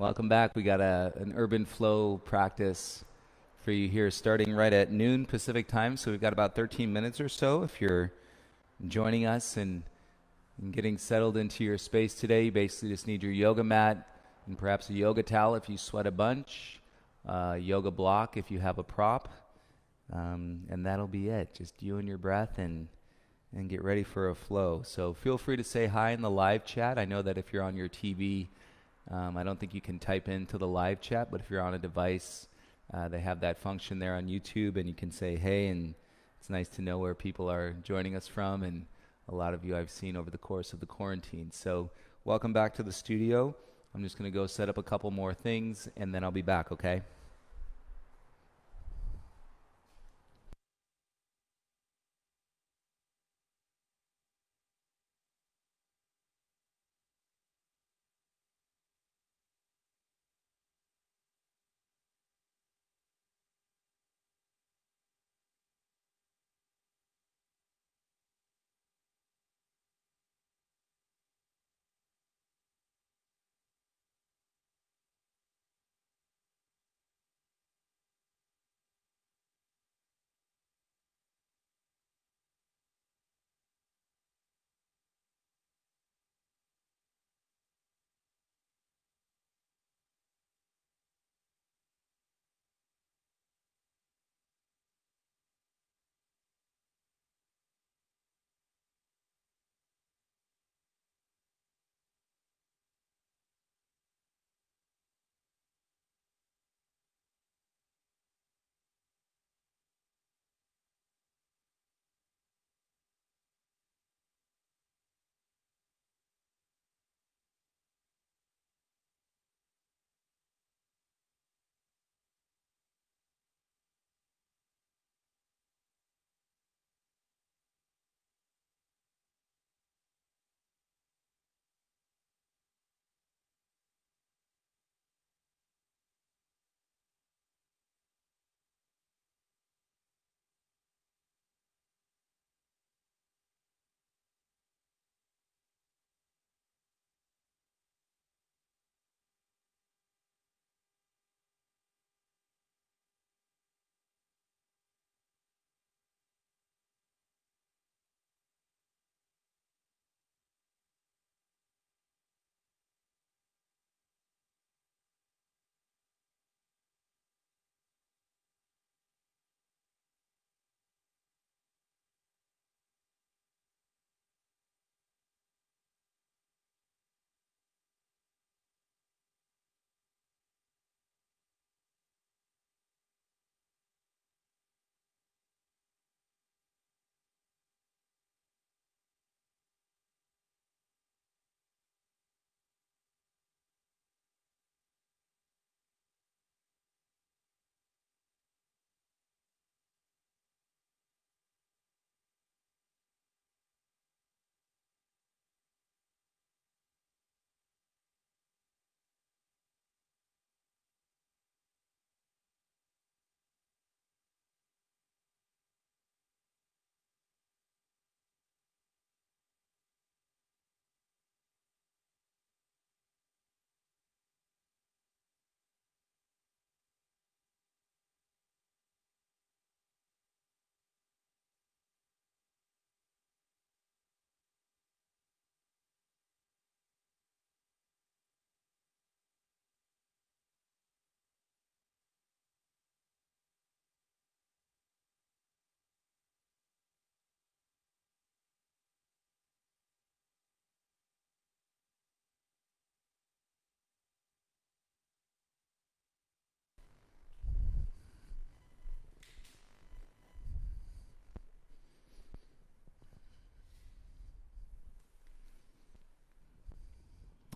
Welcome back. We got an urban flow practice for you here starting right at noon Pacific time. So we've got about 13 minutes or so. If you're joining us and getting settled into your space today, you basically just need your yoga mat and perhaps a yoga towel if you sweat a bunch, yoga block if you have a prop, and that'll be it. Just you and your breath and get ready for a flow. So feel free to say hi in the live chat. I know that if you're on your TV, I don't think you can type into the live chat, but if you're on a device, they have that function there on YouTube, and you can say hey, and it's nice to know where people are joining us from, and a lot of you I've seen over the course of the quarantine. So welcome back to the studio. I'm just going to go set up a couple more things, and then I'll be back, okay?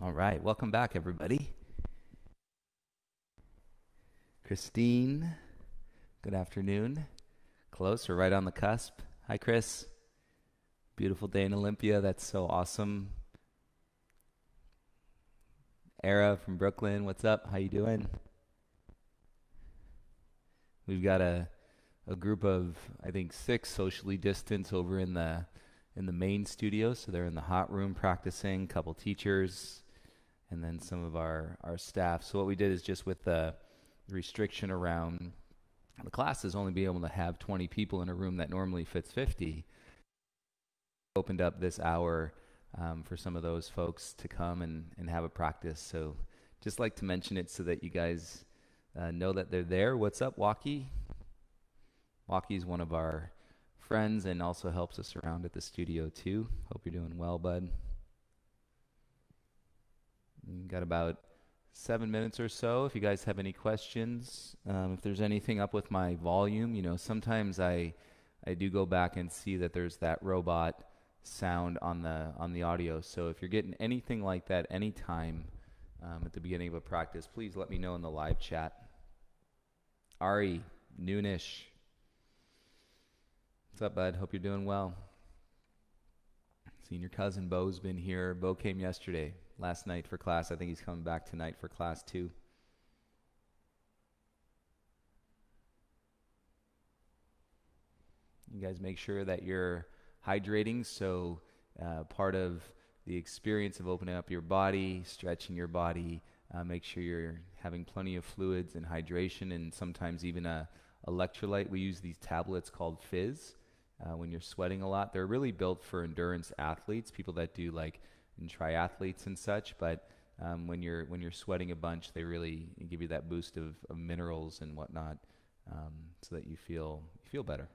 All right, welcome back, everybody. Christine, good afternoon. Close or right on the cusp. Hi, Chris. Beautiful day in Olympia. That's so awesome. Era from Brooklyn, what's up? How you doing? We've got a group of, I think, 6 socially distanced over in the main studio. So they're in the hot room practicing. Couple teachers, and then some of our staff. So what we did is just with the restriction around the classes only being able to have 20 people in a room that normally fits 50, opened up this hour for some of those folks to come and have a practice. So just like to mention it so that you guys know that they're there. What's up, Walkie? Walkie's one of our friends and also helps us around at the studio too. Hope you're doing well, bud. Got about 7 minutes or so. If you guys have any questions, if there's anything up with my volume, sometimes I do go back and see that there's that robot sound on the audio. So if you're getting anything like that anytime at the beginning of a practice, please let me know in the live chat. Ari, noonish. What's up, bud? Hope you're doing well. Seen your cousin Bo's been here. Bo came yesterday, last night for class. I think he's coming back tonight for class too. You guys make sure that you're hydrating. So part of the experience of opening up your body, stretching your body, make sure you're having plenty of fluids and hydration, and sometimes even a electrolyte. We use these tablets called Fizz. When you're sweating a lot, they're really built for endurance athletes, people that do like in triathletes and such. But when you're sweating a bunch, they really give you that boost of minerals and whatnot, so that you feel better.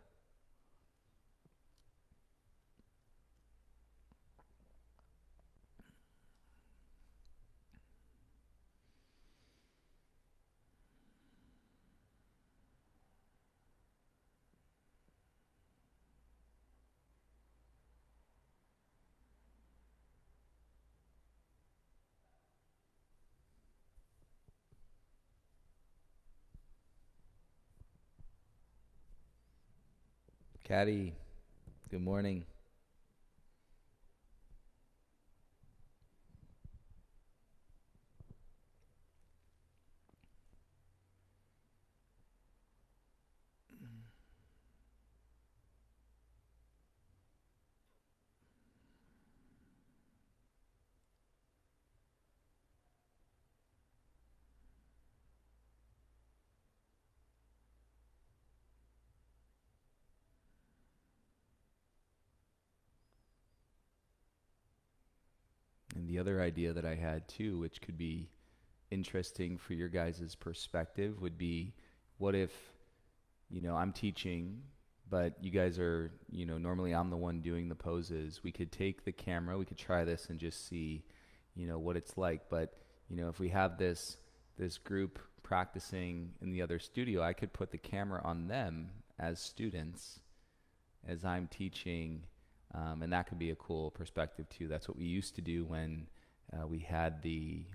Caddy, good morning. And the other idea that I had too, which could be interesting for your guys' perspective, would be what if, I'm teaching, but you guys are, normally I'm the one doing the poses. We could take the camera, we could try this and just see, what it's like. But, if we have this group practicing in the other studio, I could put the camera on them as students as I'm teaching. And that could be a cool perspective too. That's what we used to do when we had the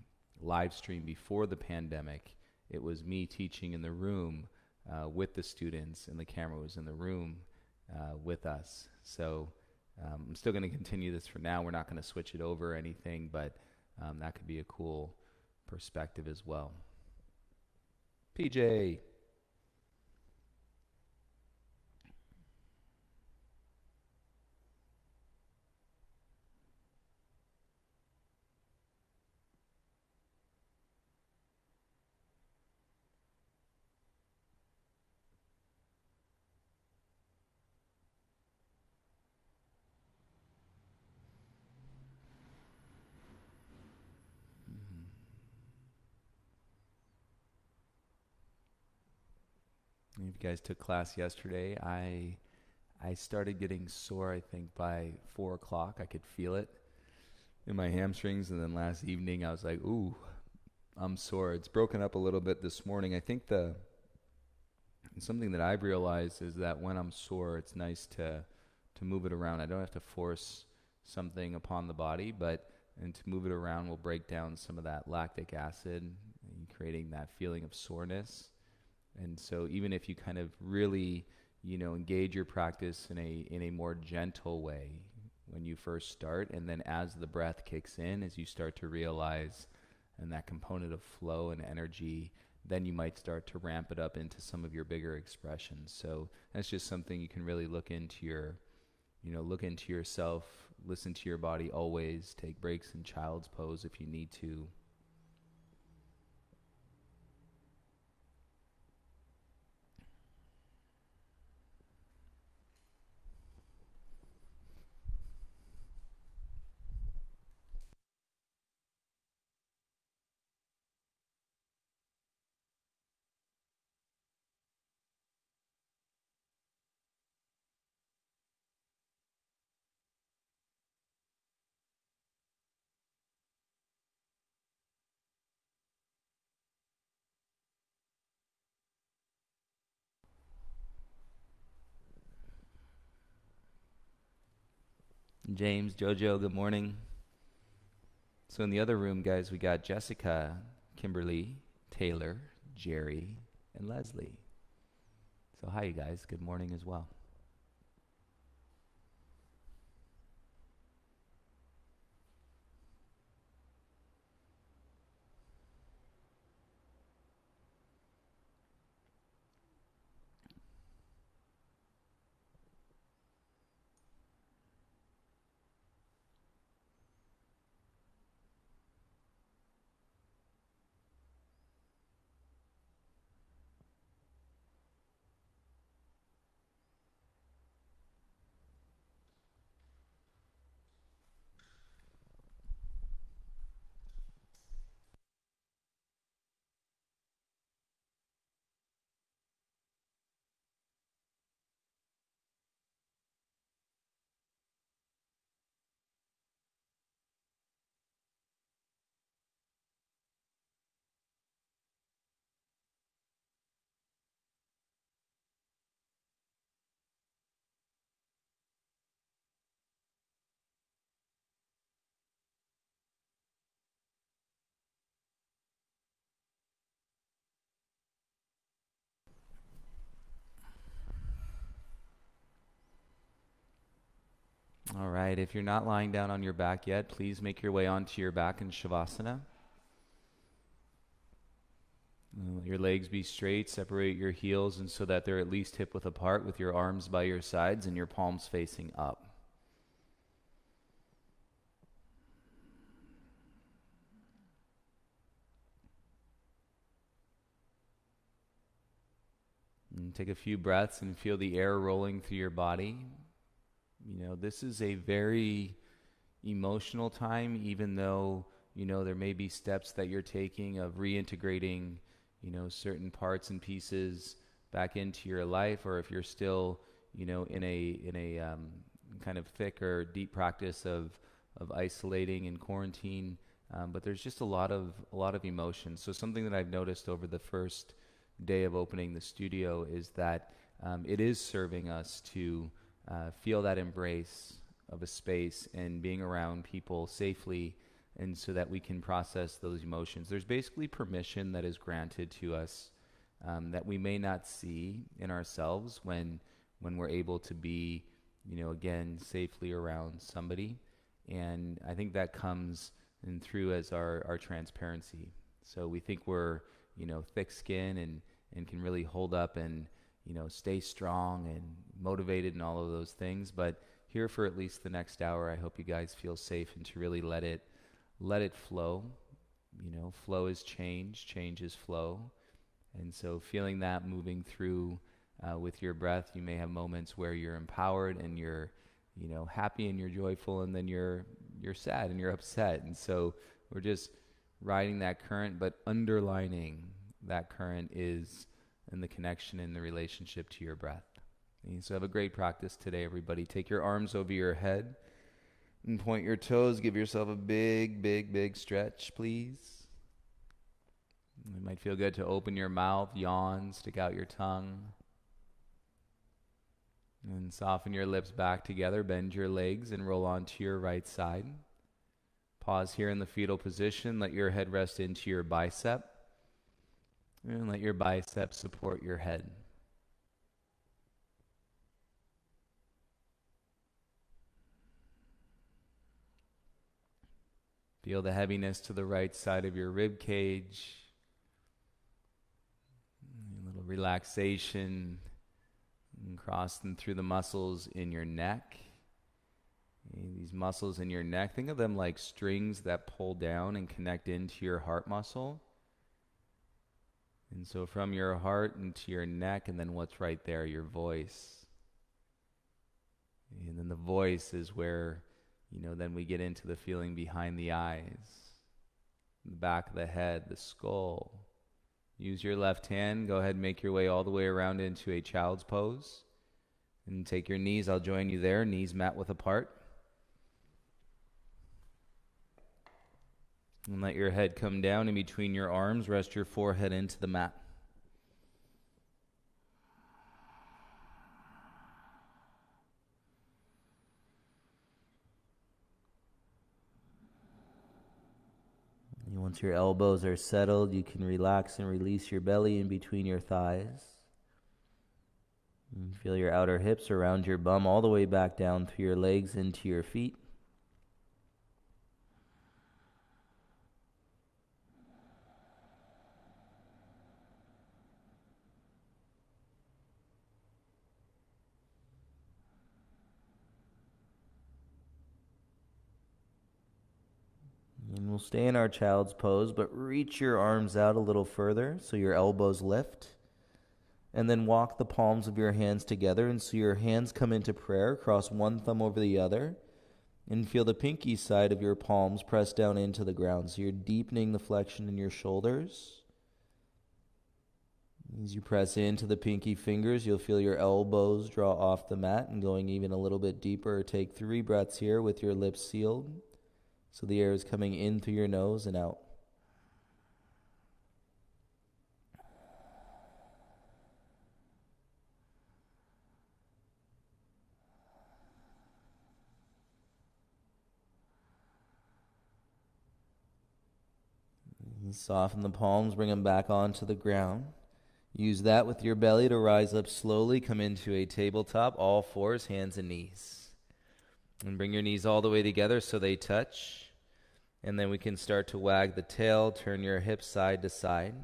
live stream before the pandemic. It was me teaching in the room with the students, and the camera was in the room with us. So I'm still going to continue this for now. We're not going to switch it over or anything, but that could be a cool perspective as well. PJ. If you guys took class yesterday, I started getting sore, I think, by 4 o'clock. I could feel it in my hamstrings. And then last evening, I was like, ooh, I'm sore. It's broken up a little bit this morning. I think something that I've realized is that when I'm sore, it's nice to move it around. I don't have to force something upon the body, and to move it around will break down some of that lactic acid, creating that feeling of soreness. And so even if you kind of really, engage your practice in a more gentle way when you first start, and then as the breath kicks in, as you start to realize and that component of flow and energy, then you might start to ramp it up into some of your bigger expressions. So that's just something you can really look into yourself, listen to your body always, take breaks in child's pose if you need to. James, Jojo, good morning. So in the other room, guys, we got Jessica, Kimberly, Taylor, Jerry, and Leslie. So hi, you guys. Good morning as well. All right, if you're not lying down on your back yet, please make your way onto your back in Shavasana. Let your legs be straight, separate your heels and so that they're at least hip width apart with your arms by your sides and your palms facing up. And take a few breaths and feel the air rolling through your body. You know, this is a very emotional time, even though, there may be steps that you're taking of reintegrating, certain parts and pieces back into your life, or if you're still, in a kind of thick or deep practice of isolating and quarantine. But there's just a lot of emotion. So something that I've noticed over the first day of opening the studio is that it is serving us to feel that embrace of a space and being around people safely, and so that we can process those emotions. There's basically permission that is granted to us that we may not see in ourselves when we're able to be, again, safely around somebody. And I think that comes in through as our transparency. So we think we're, thick skin and can really hold up and, stay strong and motivated and all of those things. But here for at least the next hour, I hope you guys feel safe and to really let it flow. Flow is change is flow. And so feeling that moving through with your breath, you may have moments where you're empowered and you're, happy and you're joyful, and then you're sad and you're upset. And so we're just riding that current, but underlining that current is in the connection and the relationship to your breath. And so have a great practice today, everybody. Take your arms over your head and point your toes. Give yourself a big, big, big stretch, please. It might feel good to open your mouth, yawn, stick out your tongue. And soften your lips back together, bend your legs, and roll onto your right side. Pause here in the fetal position. Let your head rest into your bicep. And let your bicep support your head. Feel the heaviness to the right side of your rib cage. A little relaxation and crossing through the muscles in your neck. These muscles in your neck, think of them like strings that pull down and connect into your heart muscle. And so from your heart into your neck, and then what's right there, your voice. And then the voice is where, then we get into the feeling behind the eyes, the back of the head, the skull. Use your left hand. Go ahead and make your way all the way around into a child's pose. And take your knees. I'll join you there. Knees mat width apart. And let your head come down in between your arms. Rest your forehead into the mat. Once your elbows are settled, you can relax and release your belly in between your thighs. And feel your outer hips around your bum all the way back down through your legs into your feet. And we'll stay in our child's pose, but reach your arms out a little further so your elbows lift. And then walk the palms of your hands together, and so your hands come into prayer. Cross one thumb over the other, and feel the pinky side of your palms press down into the ground. So you're deepening the flexion in your shoulders. As you press into the pinky fingers, you'll feel your elbows draw off the mat, and going even a little bit deeper. Take 3 breaths here with your lips sealed, so the air is coming in through your nose and out. You soften the palms, bring them back onto the ground. Use that with your belly to rise up slowly. Come into a tabletop, all fours, hands and knees. And bring your knees all the way together so they touch. And then we can start to wag the tail, turn your hips side to side.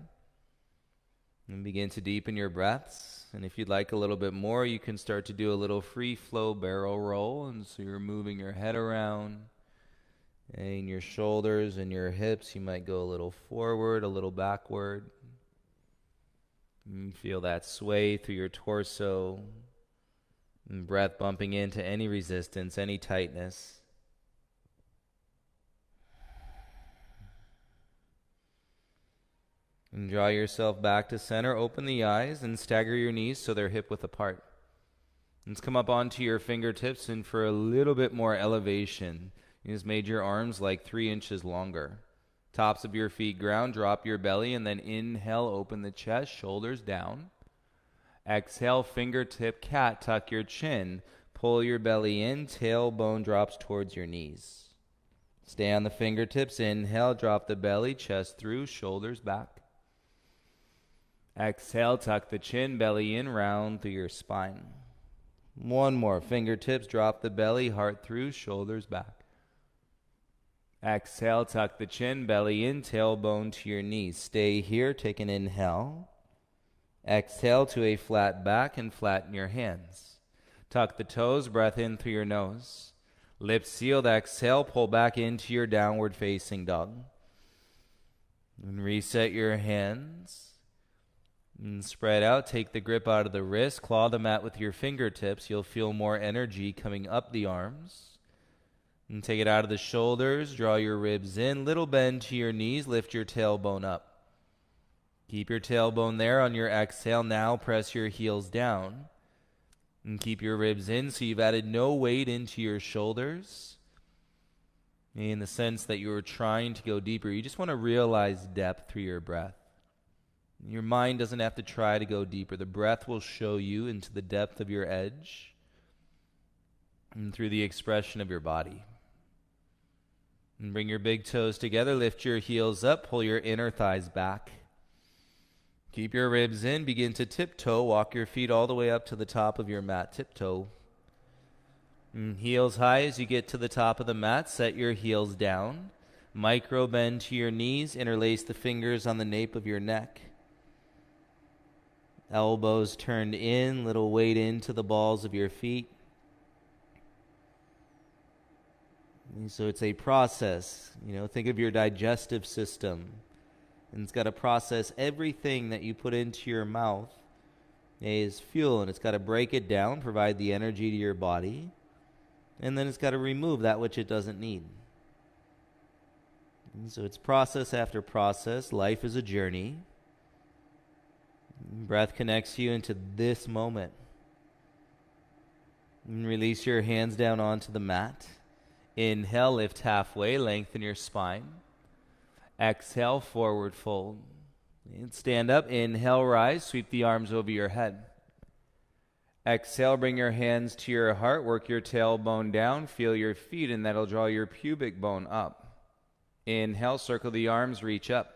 And begin to deepen your breaths. And if you'd like a little bit more, you can start to do a little free flow barrel roll. And so you're moving your head around. And your shoulders and your hips, you might go a little forward, a little backward. And feel that sway through your torso. And breath bumping into any resistance, any tightness. And draw yourself back to center. Open the eyes and stagger your knees so they're hip width apart. Let's come up onto your fingertips, and for a little bit more elevation, you just made your arms like 3 inches longer. Tops of your feet ground, drop your belly, and then inhale, open the chest, shoulders down. Exhale, fingertip cat, tuck your chin, pull your belly in, tailbone drops towards your knees. Stay on the fingertips, inhale, drop the belly, chest through, shoulders back. Exhale, tuck the chin, belly in, round through your spine. One more, fingertips, drop the belly, heart through, shoulders back. Exhale, tuck the chin, belly in, tailbone to your knees. Stay here, take an inhale. Exhale to a flat back and flatten your hands. Tuck the toes, breath in through your nose. Lips sealed, exhale, pull back into your downward facing dog. And reset your hands. And spread out, take the grip out of the wrist, claw the mat with your fingertips. You'll feel more energy coming up the arms. And take it out of the shoulders, draw your ribs in, little bend to your knees, lift your tailbone up. Keep your tailbone there on your exhale. Now press your heels down. And keep your ribs in so you've added no weight into your shoulders. In the sense that you were trying to go deeper, you just want to realize depth through your breath. Your mind doesn't have to try to go deeper. The breath will show you into the depth of your edge and through the expression of your body. And bring your big toes together, lift your heels up, pull your inner thighs back. Keep your ribs in, begin to tiptoe, walk your feet all the way up to the top of your mat, tiptoe. And heels high as you get to the top of the mat, set your heels down. Micro bend to your knees, interlace the fingers on the nape of your neck. Elbows turned in, little weight into the balls of your feet. And so it's a process. Think of your digestive system. And it's got to process everything that you put into your mouth as fuel. And it's got to break it down, provide the energy to your body. And then it's got to remove that which it doesn't need. And so it's process after process. Life is a journey. Breath connects you into this moment. And release your hands down onto the mat. Inhale, lift halfway, lengthen your spine. Exhale, forward fold. And stand up, inhale, rise, sweep the arms over your head. Exhale, bring your hands to your heart, work your tailbone down, feel your feet, and that'll draw your pubic bone up. Inhale, circle the arms, reach up.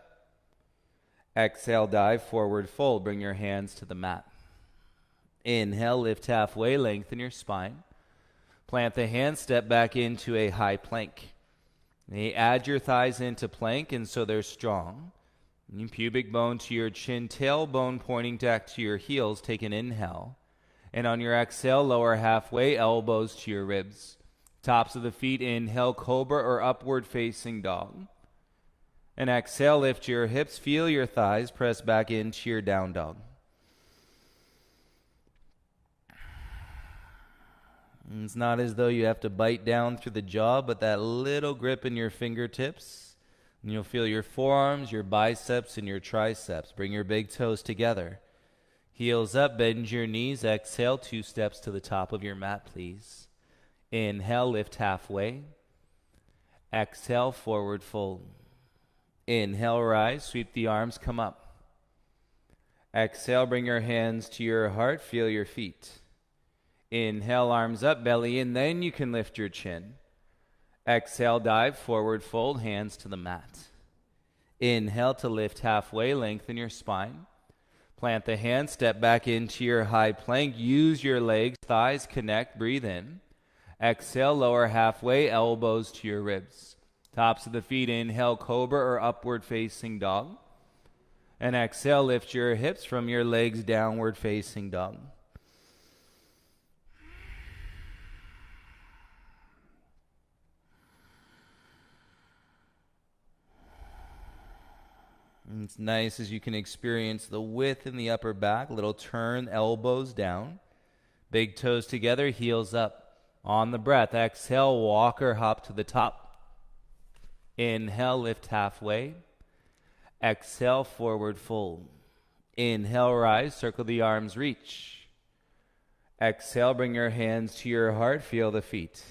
Exhale, dive, forward fold. Bring your hands to the mat. Inhale, lift halfway, lengthen your spine. Plant the hands, step back into a high plank. Add your thighs into plank, and so they're strong. Pubic bone to your chin, tailbone pointing back to your heels. Take an inhale. And on your exhale, lower halfway, elbows to your ribs. Tops of the feet, inhale, cobra or upward facing dog. And exhale, lift your hips, feel your thighs, press back into your down dog. And it's not as though you have to bite down through the jaw, but that little grip in your fingertips. And you'll feel your forearms, your biceps, and your triceps. Bring your big toes together. Heels up, bend your knees. Exhale, 2 steps to the top of your mat, please. Inhale, lift halfway. Exhale, forward fold. Inhale, rise, sweep the arms, come up. Exhale, bring your hands to your heart, feel your feet. Inhale, arms up, belly in, then you can lift your chin. Exhale, dive, forward fold, hands to the mat. Inhale to lift halfway, lengthen your spine. Plant the hands, step back into your high plank. Use your legs, thighs connect, breathe in. Exhale, lower halfway, elbows to your ribs. Tops of the feet, inhale, cobra or upward facing dog. And exhale, lift your hips from your legs, downward facing dog. And it's nice as you can experience the width in the upper back, little turn, elbows down. Big toes together, heels up. On the breath, exhale, walk or hop to the top. Inhale, lift halfway. Exhale, forward fold. Inhale, rise, circle the arms, reach. Exhale, bring your hands to your heart, feel the feet.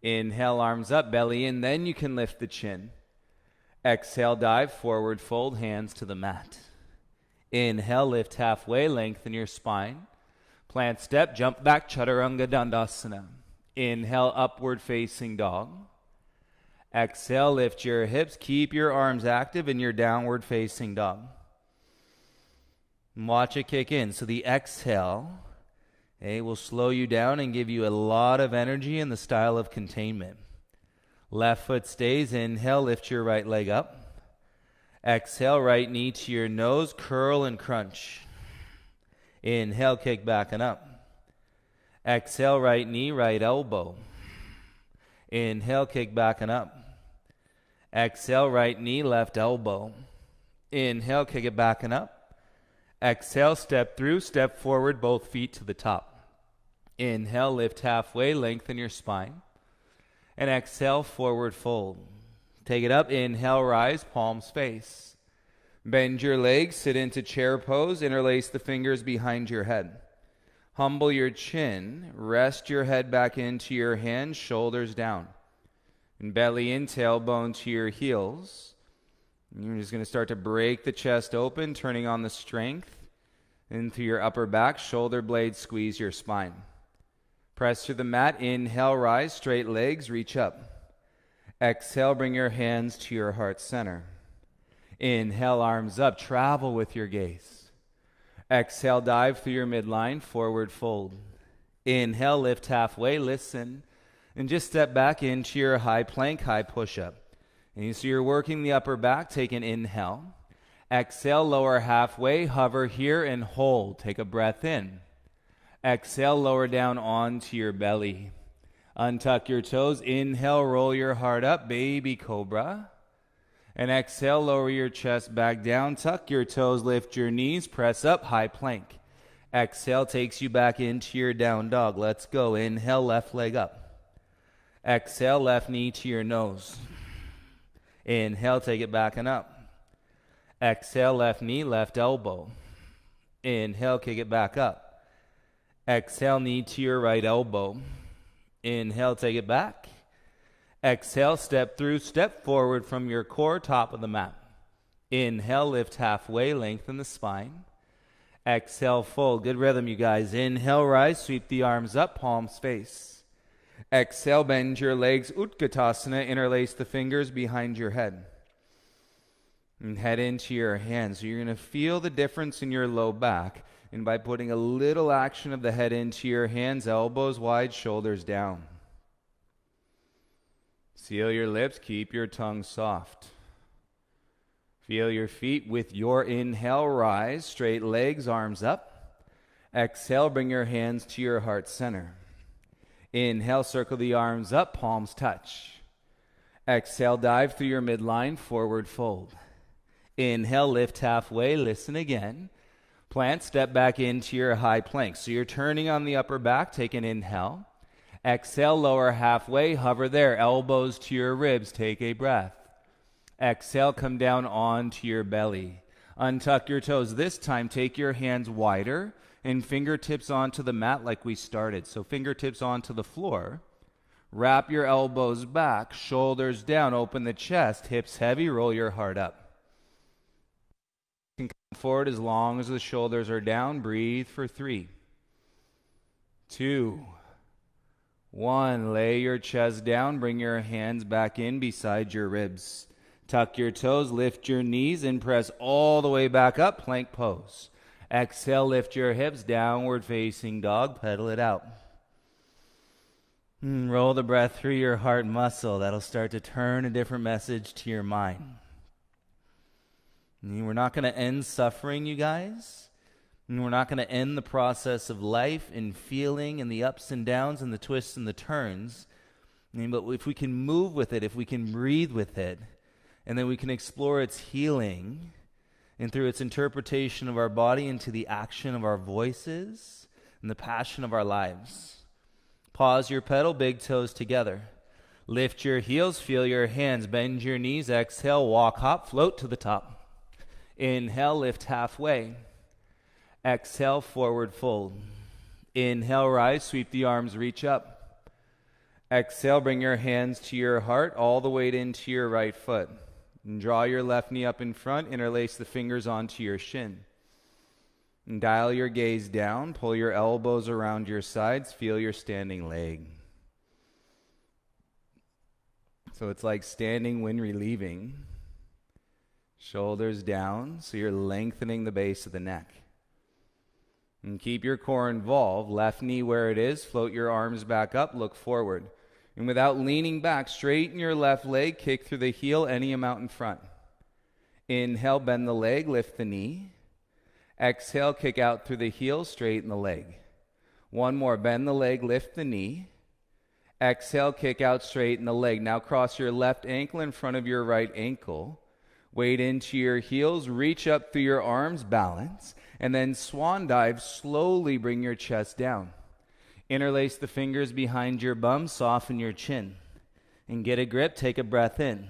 Inhale, arms up, belly in, then you can lift the chin. Exhale, dive, forward fold, hands to the mat. Inhale, lift halfway, lengthen your spine. Plant step, jump back, Chaturanga Dandasana. Inhale, upward facing dog. Exhale, lift your hips, keep your arms active in your downward facing dog. And watch it kick in. So the exhale will slow you down and give you a lot of energy in the style of containment. Left foot stays. Inhale, lift your right leg up. Exhale, right knee to your nose, curl and crunch. Inhale, kick back and up. Exhale, right knee, right elbow. Inhale, kick back and up. Exhale, right knee, left elbow. Inhale, kick it back and up. Exhale, step through, step forward, both feet to the top. Inhale, lift halfway, lengthen your spine. And exhale, forward fold. Take it up, inhale, rise, palms face. Bend your legs, sit into chair pose, interlace the fingers behind your head. Humble your chin, rest your head back into your hands, shoulders down. And belly in, tailbone to your heels. And you're just going to start to break the chest open, turning on the strength into your upper back, shoulder blades, squeeze your spine. Press to the mat, inhale, rise, straight legs, reach up. Exhale, bring your hands to your heart center. Inhale, arms up, travel with your gaze. Exhale, dive through your midline, forward fold. Inhale, lift halfway, listen, and just step back into your high plank, high push-up. And so you're working the upper back, take an inhale. Exhale, lower halfway, hover here and hold. Take a breath in. Exhale, lower down onto your belly. Untuck your toes. Inhale, roll your heart up, baby cobra. And exhale, lower your chest back down. Tuck your toes, lift your knees, press up, high plank. Exhale takes you back into your down dog. Let's go. Inhale, left leg up. Exhale, left knee to your nose. Inhale, take it back and up. Exhale, left knee, left elbow. Inhale, kick it back up. Exhale, knee to your right elbow. Inhale, take it back. Exhale, step through, step forward from your core, top of the mat. Inhale, lift halfway, lengthen the spine. Exhale, fold. Good rhythm, you guys. Inhale, rise, sweep the arms up, palms face. Exhale, bend your legs, Utkatasana, interlace the fingers behind your head. And head into your hands. So you're going to feel the difference in your low back. And by putting a little action of the head into your hands, elbows wide, shoulders down. Seal your lips, keep your tongue soft. Feel your feet with your inhale, rise, straight legs, arms up. Exhale, bring your hands to your heart center. Inhale, circle the arms up, palms touch. Exhale, dive through your midline, forward fold. Inhale, lift halfway, listen again. Plant, step back into your high plank. So you're turning on the upper back, take an inhale. Exhale, lower halfway, hover there, elbows to your ribs, take a breath. Exhale, come down onto your belly. Untuck your toes. This time, take your hands wider and fingertips onto the mat like we started. So fingertips onto the floor. Wrap your elbows back, shoulders down, open the chest, hips heavy, roll your heart up. You can come forward as long as the shoulders are down. Breathe for 3, 2, 1. Lay your chest down. Bring your hands back in beside your ribs. Tuck your toes, lift your knees, and press all the way back up, plank pose. Exhale, lift your hips, downward facing dog, pedal it out. Roll the breath through your heart muscle. That'll start to turn a different message to your mind. We're not going to end suffering, you guys. And we're not going to end the process of life and feeling and the ups and downs and the twists and the turns. But if we can move with it, if we can breathe with it, and then we can explore its healing and through its interpretation of our body into the action of our voices and the passion of our lives. Pause your pedal, big toes together. Lift your heels, feel your hands, bend your knees, exhale, walk, hop, float to the top. Inhale, lift halfway. Exhale, forward fold. Inhale, rise, sweep the arms, reach up. Exhale, bring your hands to your heart, all the weight into your right foot. And draw your left knee up in front, interlace the fingers onto your shin. And dial your gaze down, pull your elbows around your sides, feel your standing leg. So it's like standing when relieving. Shoulders down, so you're lengthening the base of the neck. And keep your core involved, left knee where it is, float your arms back up, look forward. And without leaning back, straighten your left leg, kick through the heel any amount in front. Inhale, bend the leg, lift the knee. Exhale, kick out through the heel, straighten the leg. One more, bend the leg, lift the knee. Exhale, kick out, straighten the leg. Now cross your left ankle in front of your right ankle. Weight into your heels, reach up through your arms, balance. And then swan dive, slowly bring your chest down. Interlace the fingers behind your bum, soften your chin. And get a grip, take a breath in.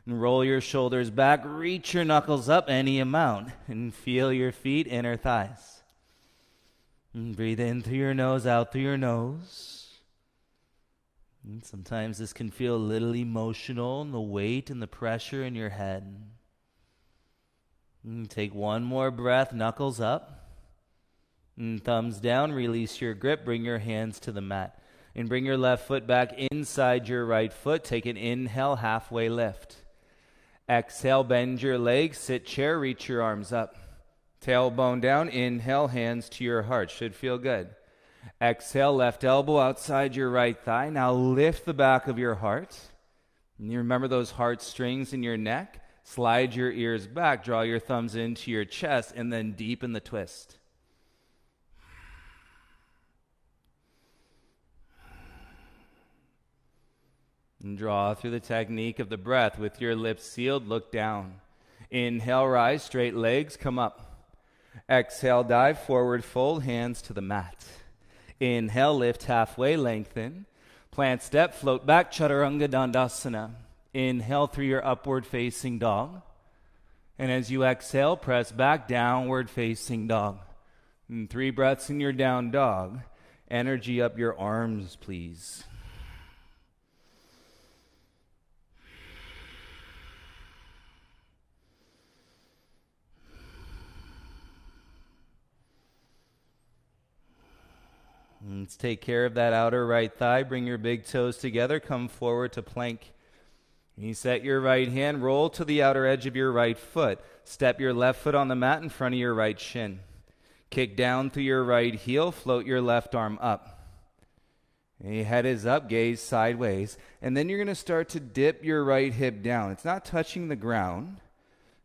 And roll your shoulders back, reach your knuckles up any amount. And feel your feet, inner thighs. And breathe in through your nose, out through your nose. And sometimes this can feel a little emotional, and the weight and the pressure in your head. And take one more breath, knuckles up. And thumbs down, release your grip, bring your hands to the mat. And bring your left foot back inside your right foot. Take an inhale, halfway lift. Exhale, bend your legs, sit chair, reach your arms up. Tailbone down, inhale, hands to your heart. Should feel good. Exhale, left elbow outside your right thigh. Now lift the back of your heart. And you remember those heart strings in your neck? Slide your ears back, draw your thumbs into your chest, and then deepen the twist. And draw through the technique of the breath. With your lips sealed, look down. Inhale, rise, straight legs, come up. Exhale, dive, forward fold, hands to the mat. Inhale, lift halfway, lengthen. Plant step, float back, Chaturanga Dandasana. Inhale through your upward facing dog. And as you exhale, press back, downward facing dog. And 3 breaths in your down dog. Energy up your arms, please. Let's take care of that outer right thigh. Bring your big toes together. Come forward to plank. You set your right hand. Roll to the outer edge of your right foot. Step your left foot on the mat in front of your right shin. Kick down through your right heel. Float your left arm up. Your head is up, gaze sideways. And then you're going to start to dip your right hip down. It's not touching the ground.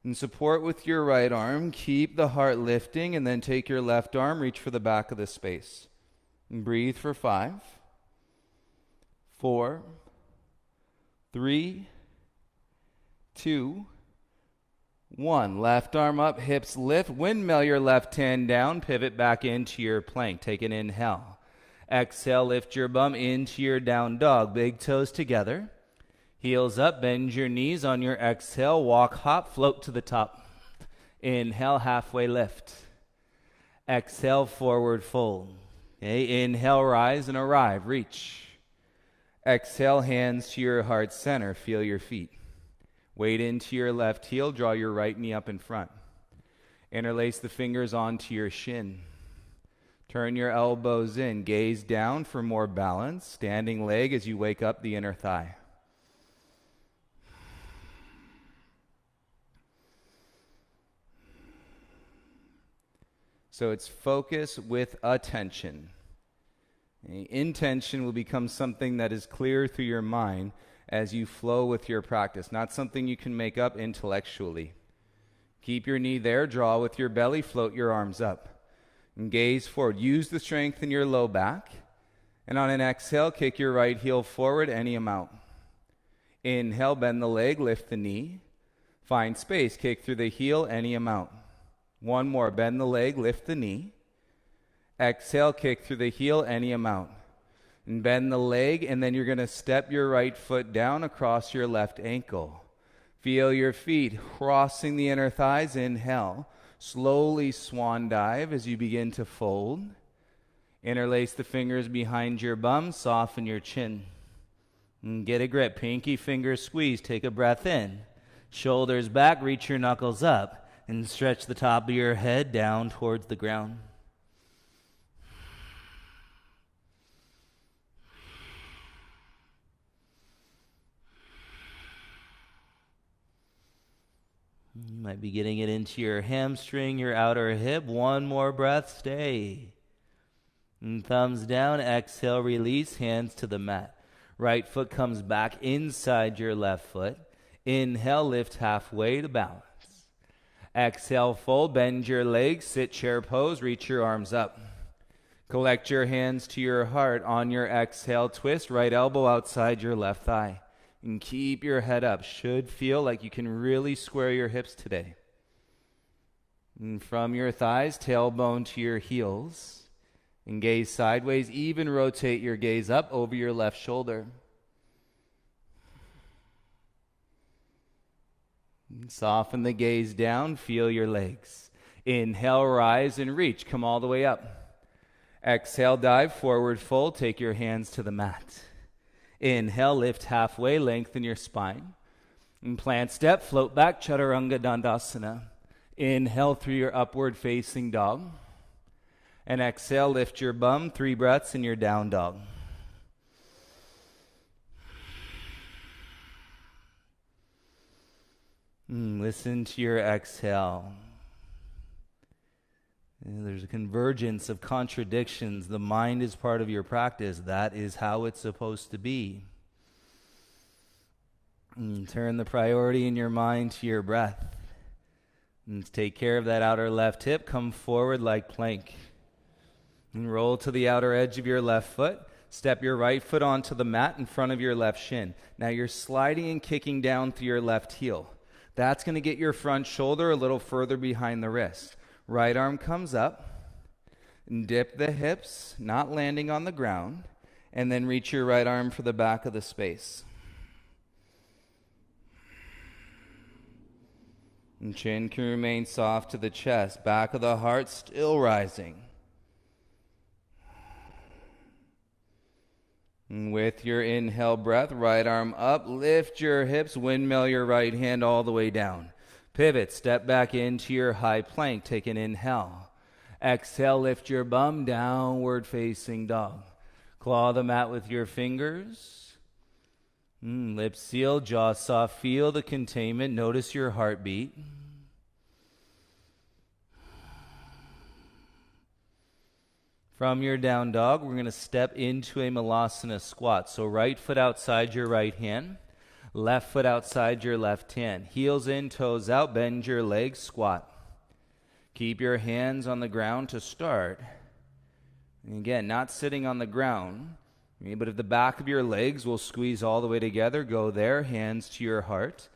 And support with your right arm. Keep the heart lifting. And then take your left arm. Reach for the back of the space. And breathe for 5, 4, 3, 2, 1. Left arm up, hips lift. Windmill your left hand down. Pivot back into your plank. Take an inhale. Exhale, lift your bum into your down dog. Big toes together. Heels up, bend your knees on your exhale. Walk, hop, float to the top. Inhale, halfway lift. Exhale, forward fold. Okay, inhale, rise and arrive. Reach. Exhale, hands to your heart center. Feel your feet. Weight into your left heel. Draw your right knee up in front. Interlace the fingers onto your shin. Turn your elbows in. Gaze down for more balance. Standing leg as you wake up the inner thigh. So it's focus with attention. Intention will become something that is clear through your mind as you flow with your practice, not something you can make up intellectually. Keep your knee there, draw with your belly, float your arms up. And gaze forward. Use the strength in your low back. And on an exhale, kick your right heel forward any amount. Inhale, bend the leg, lift the knee. Find space, kick through the heel any amount. One more, bend the leg, lift the knee. Exhale, kick through the heel any amount. And bend the leg, and then you're going to step your right foot down across your left ankle. Feel your feet crossing the inner thighs. Inhale. Slowly swan dive as you begin to fold. Interlace the fingers behind your bum. Soften your chin. And get a grip. Pinky finger squeeze. Take a breath in. Shoulders back. Reach your knuckles up. And stretch the top of your head down towards the ground. You might be getting it into your hamstring, your outer hip. One more breath, stay. And thumbs down, exhale, release, hands to the mat. Right foot comes back inside your left foot. Inhale, lift halfway to balance. Exhale, fold, bend your legs, sit chair pose, reach your arms up. Collect your hands to your heart. On your exhale, twist, right elbow outside your left thigh. And keep your head up. Should feel like you can really square your hips today. And from your thighs, tailbone to your heels. And gaze sideways. Even rotate your gaze up over your left shoulder. And soften the gaze down. Feel your legs. Inhale, rise and reach. Come all the way up. Exhale, dive, forward fold. Take your hands to the mat. Inhale, lift halfway, lengthen your spine. And plant step, float back, Chaturanga Dandasana. Inhale through your upward facing dog. And exhale, lift your bum, 3 breaths in your down dog. Listen to your exhale. There's a convergence of contradictions. The mind is part of your practice. That is how it's supposed to be. Turn the priority in your mind to your breath. And take care of that outer left hip. Come forward like plank. And roll to the outer edge of your left foot. Step your right foot onto the mat in front of your left shin. Now you're sliding and kicking down through your left heel. That's going to get your front shoulder a little further behind the wrist. Right arm comes up, and dip the hips, not landing on the ground, and then reach your right arm for the back of the space. And chin can remain soft to the chest, back of the heart still rising. And with your inhale breath, right arm up, lift your hips, windmill your right hand all the way down. Pivot, step back into your high plank. Take an inhale. Exhale, lift your bum, downward facing dog. Claw the mat with your fingers. Lips sealed, jaw soft. Feel the containment. Notice your heartbeat. From your down dog, we're going to step into a Malasana squat. So right foot outside your right hand, left foot outside your left hand. Heels in, toes out, bend your legs, squat. Keep your hands on the ground to start. And again, not sitting on the ground, but if the back of your legs will squeeze all the way together, go there, hands to your heart,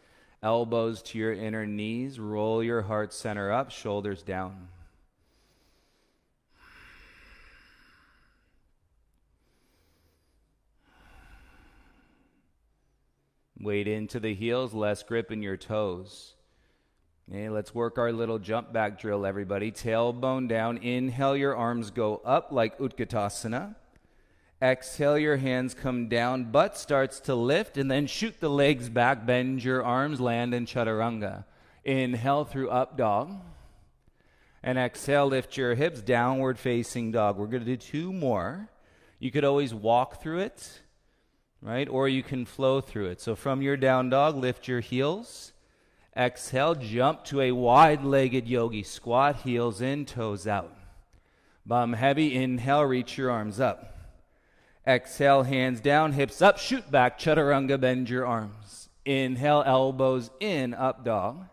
elbows to your inner knees, roll your heart center up, shoulders down. Weight into the heels, less grip in your toes. Okay, let's work our little jump back drill, everybody. Tailbone down. Inhale, your arms go up like Utkatasana. Exhale, your hands come down. Butt starts to lift, and then shoot the legs back. Bend your arms, land in Chaturanga. Inhale through up dog. And exhale, lift your hips, downward facing dog. We're going to do 2 more. You could always walk through it, right? Or you can flow through it. So from your down dog, lift your heels. Exhale, jump to a wide-legged yogi squat, heels in, toes out. Bum heavy, inhale, reach your arms up. Exhale, hands down, hips up, shoot back, Chaturanga, bend your arms. Inhale, elbows in, up dog.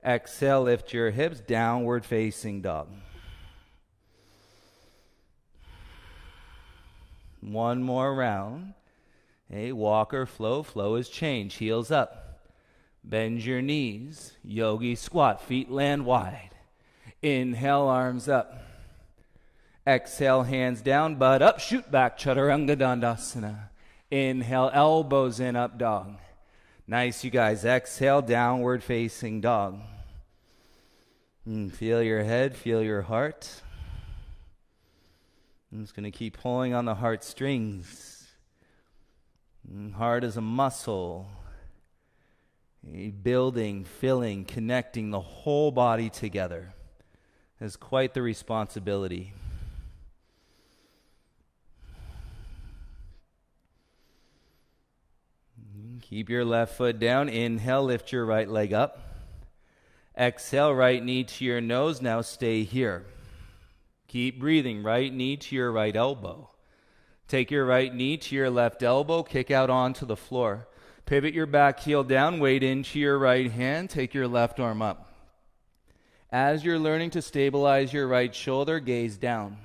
Exhale, lift your hips, downward facing dog. 1 more round. Hey, walk or flow. Flow is change. Heels up. Bend your knees. Yogi squat. Feet land wide. Inhale, arms up. Exhale, hands down, butt up. Shoot back, Chaturanga Dandasana. Inhale, elbows in, up dog. Nice, you guys. Exhale, downward facing dog. Feel your head. Feel your heart. I'm just going to keep pulling on the heartstrings. Heart is a muscle, building, filling, connecting the whole body together. It's quite the responsibility. Keep your left foot down. Inhale, lift your right leg up. Exhale, right knee to your nose. Now stay here. Keep breathing. Right knee to your right elbow. Take your right knee to your left elbow, kick out onto the floor. Pivot your back heel down, weight into your right hand, take your left arm up. As you're learning to stabilize your right shoulder, gaze down.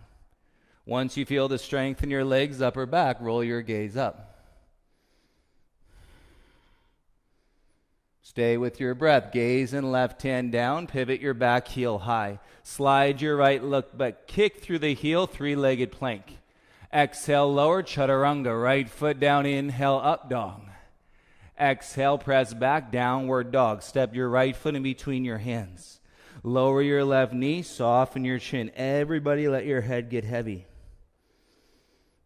Once you feel the strength in your legs, upper back, roll your gaze up. Stay with your breath. Gaze and left hand down, pivot your back heel high. Slide your right look back, kick through the heel, 3-legged plank. Exhale, lower, Chaturanga, right foot down, inhale, up dog. Exhale, press back, downward dog. Step your right foot in between your hands. Lower your left knee, soften your chin. Everybody let your head get heavy.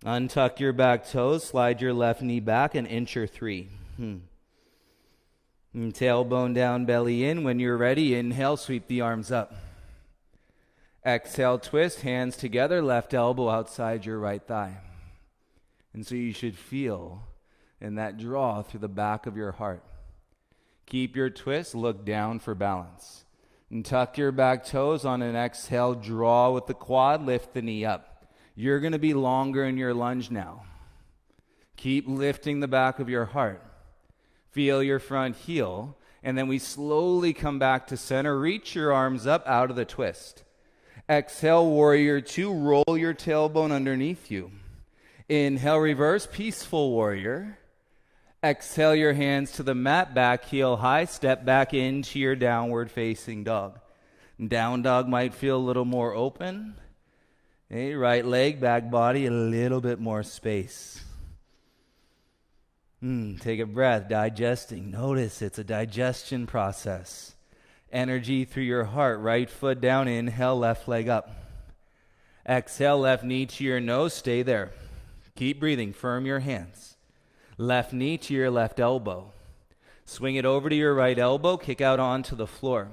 Untuck your back toes, slide your left knee back and inch or 3. And tailbone down, belly in. When you're ready, inhale, sweep the arms up. Exhale, twist, hands together, left elbow outside your right thigh. And so you should feel in that draw through the back of your heart. Keep your twist, look down for balance. And tuck your back toes on an exhale, draw with the quad, lift the knee up. You're going to be longer in your lunge now. Keep lifting the back of your heart. Feel your front heel, and then we slowly come back to center. Reach your arms up out of the twist. Exhale, warrior 2, roll your tailbone underneath you. Inhale, reverse, peaceful warrior. Exhale, your hands to the mat, back heel high, step back into your downward facing dog. Down dog might feel a little more open. Okay, right leg, back body, a little bit more space. Take a breath, digesting. Notice it's a digestion process. Energy through your heart. Right foot down, inhale, left leg up. Exhale, left knee to your nose, stay there. Keep breathing, firm your hands. Left knee to your left elbow. Swing it over to your right elbow, kick out onto the floor.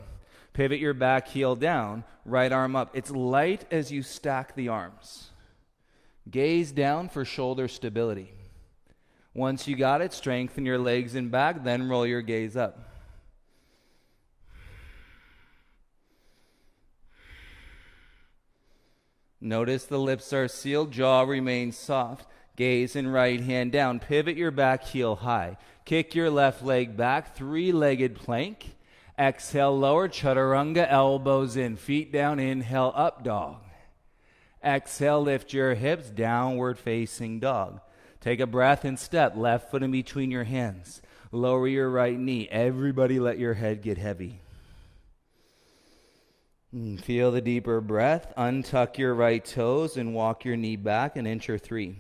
Pivot your back heel down, right arm up. It's light as you stack the arms. Gaze down for shoulder stability. Once you got it, strengthen your legs and back, then roll your gaze up. Notice the lips are sealed, jaw remains soft. Gaze and right hand down. Pivot your back heel high. Kick your left leg back, three-legged plank. Exhale, lower, chaturanga, elbows in, feet down, inhale, up dog. Exhale, lift your hips, downward facing dog. Take a breath and step, left foot in between your hands. Lower your right knee. Everybody let your head get heavy. Feel the deeper breath. Untuck your right toes and walk your knee back an inch or 3.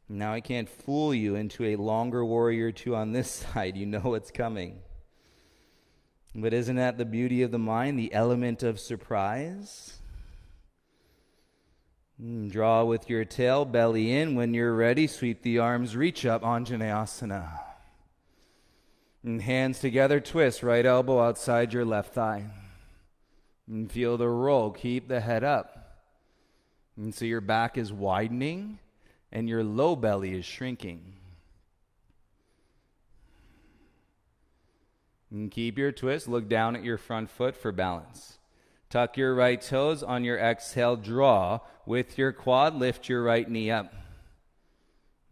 Now I can't fool you into a longer warrior 2 on this side. You know what's coming. But isn't that the beauty of the mind, the element of surprise? Draw with your tail, belly in. When you're ready, sweep the arms, reach up, Anjaneyasana. And hands together, twist, right elbow outside your left thigh. And feel the roll, keep the head up. And so your back is widening and your low belly is shrinking. And keep your twist, look down at your front foot for balance. Tuck your right toes. On your exhale, draw. With your quad, lift your right knee up.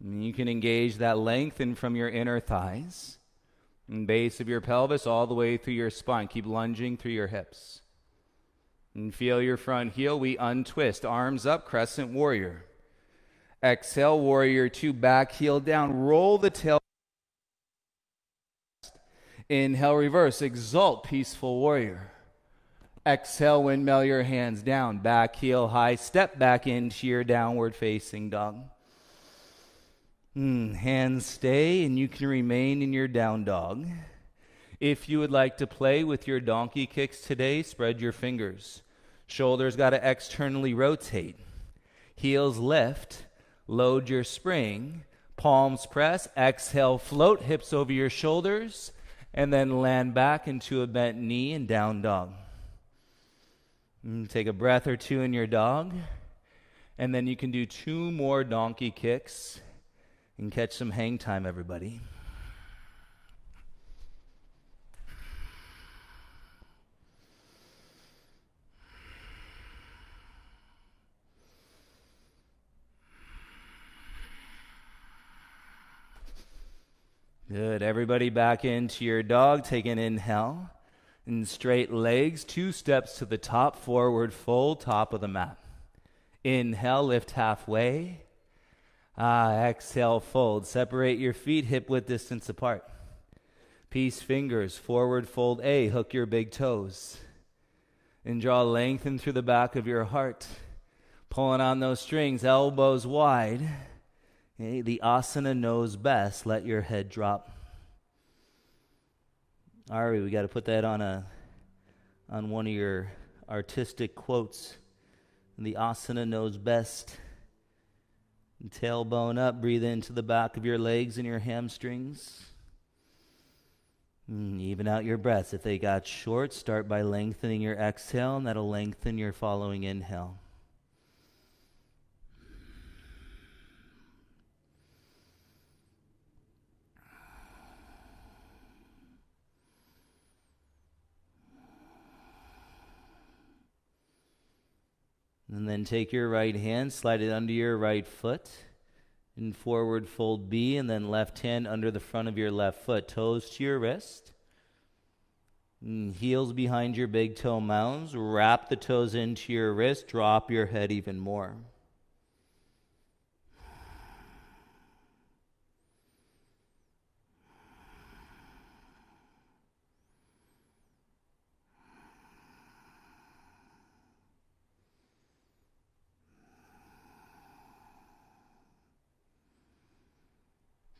And you can engage that lengthen from your inner thighs and base of your pelvis all the way through your spine. Keep lunging through your hips. And feel your front heel. We untwist. Arms up, crescent warrior. Exhale, warrior 2, back heel down. Roll the tail. Inhale, reverse. Exalt, peaceful warrior. Exhale, windmill your hands down. Back heel high. Step back into your downward facing dog. Hands stay and you can remain in your down dog. If you would like to play with your donkey kicks today, spread your fingers. Shoulders got to externally rotate. Heels lift. Load your spring. Palms press. Exhale, float. Hips over your shoulders. And then land back into a bent knee and down dog. Take a breath or 2 in your dog. And then you can do 2 more donkey kicks and catch some hang time, everybody. Good. Everybody back into your dog. Take an inhale. And straight legs, 2 steps to the top, forward fold, top of the mat. Inhale, lift halfway. Exhale, fold. Separate your feet hip width distance apart. Peace fingers, forward fold A, hook your big toes. And draw lengthen through the back of your heart. Pulling on those strings, elbows wide. Okay, the asana knows best. Let your head drop. All right, we got to put that on one of your artistic quotes. The asana knows best. And tailbone up, breathe into the back of your legs and your hamstrings. Even out your breaths. If they got short, start by lengthening your exhale, and that'll lengthen your following inhale. And then take your right hand, slide it under your right foot, and forward fold B, and then left hand under the front of your left foot, toes to your wrist, and heels behind your big toe mounds. Wrap the toes into your wrist, drop your head even more.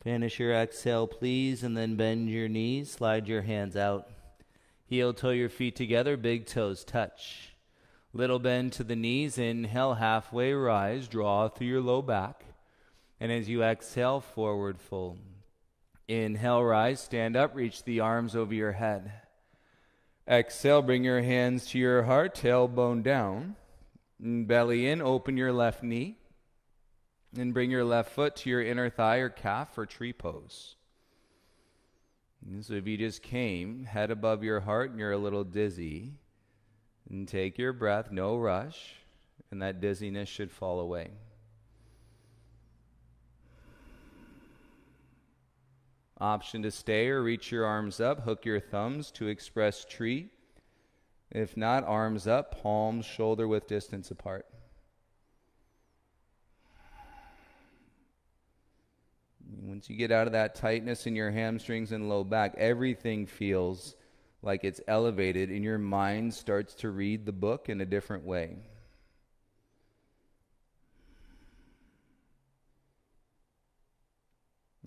Finish your exhale, please, and then bend your knees, slide your hands out. Heel toe your feet together, big toes touch. Little bend to the knees, inhale, halfway rise, draw through your low back. And as you exhale, forward fold. Inhale, rise, stand up, reach the arms over your head. Exhale, bring your hands to your heart, tailbone down. And belly in, open your left knee. And bring your left foot to your inner thigh or calf for tree pose. And so if you just came, head above your heart, and you're a little dizzy, and take your breath, no rush, and that dizziness should fall away. Option to stay or reach your arms up, hook your thumbs to express tree. If not, arms up, palms shoulder width distance apart. Once you get out of that tightness in your hamstrings and low back, everything feels like it's elevated and your mind starts to read the book in a different way.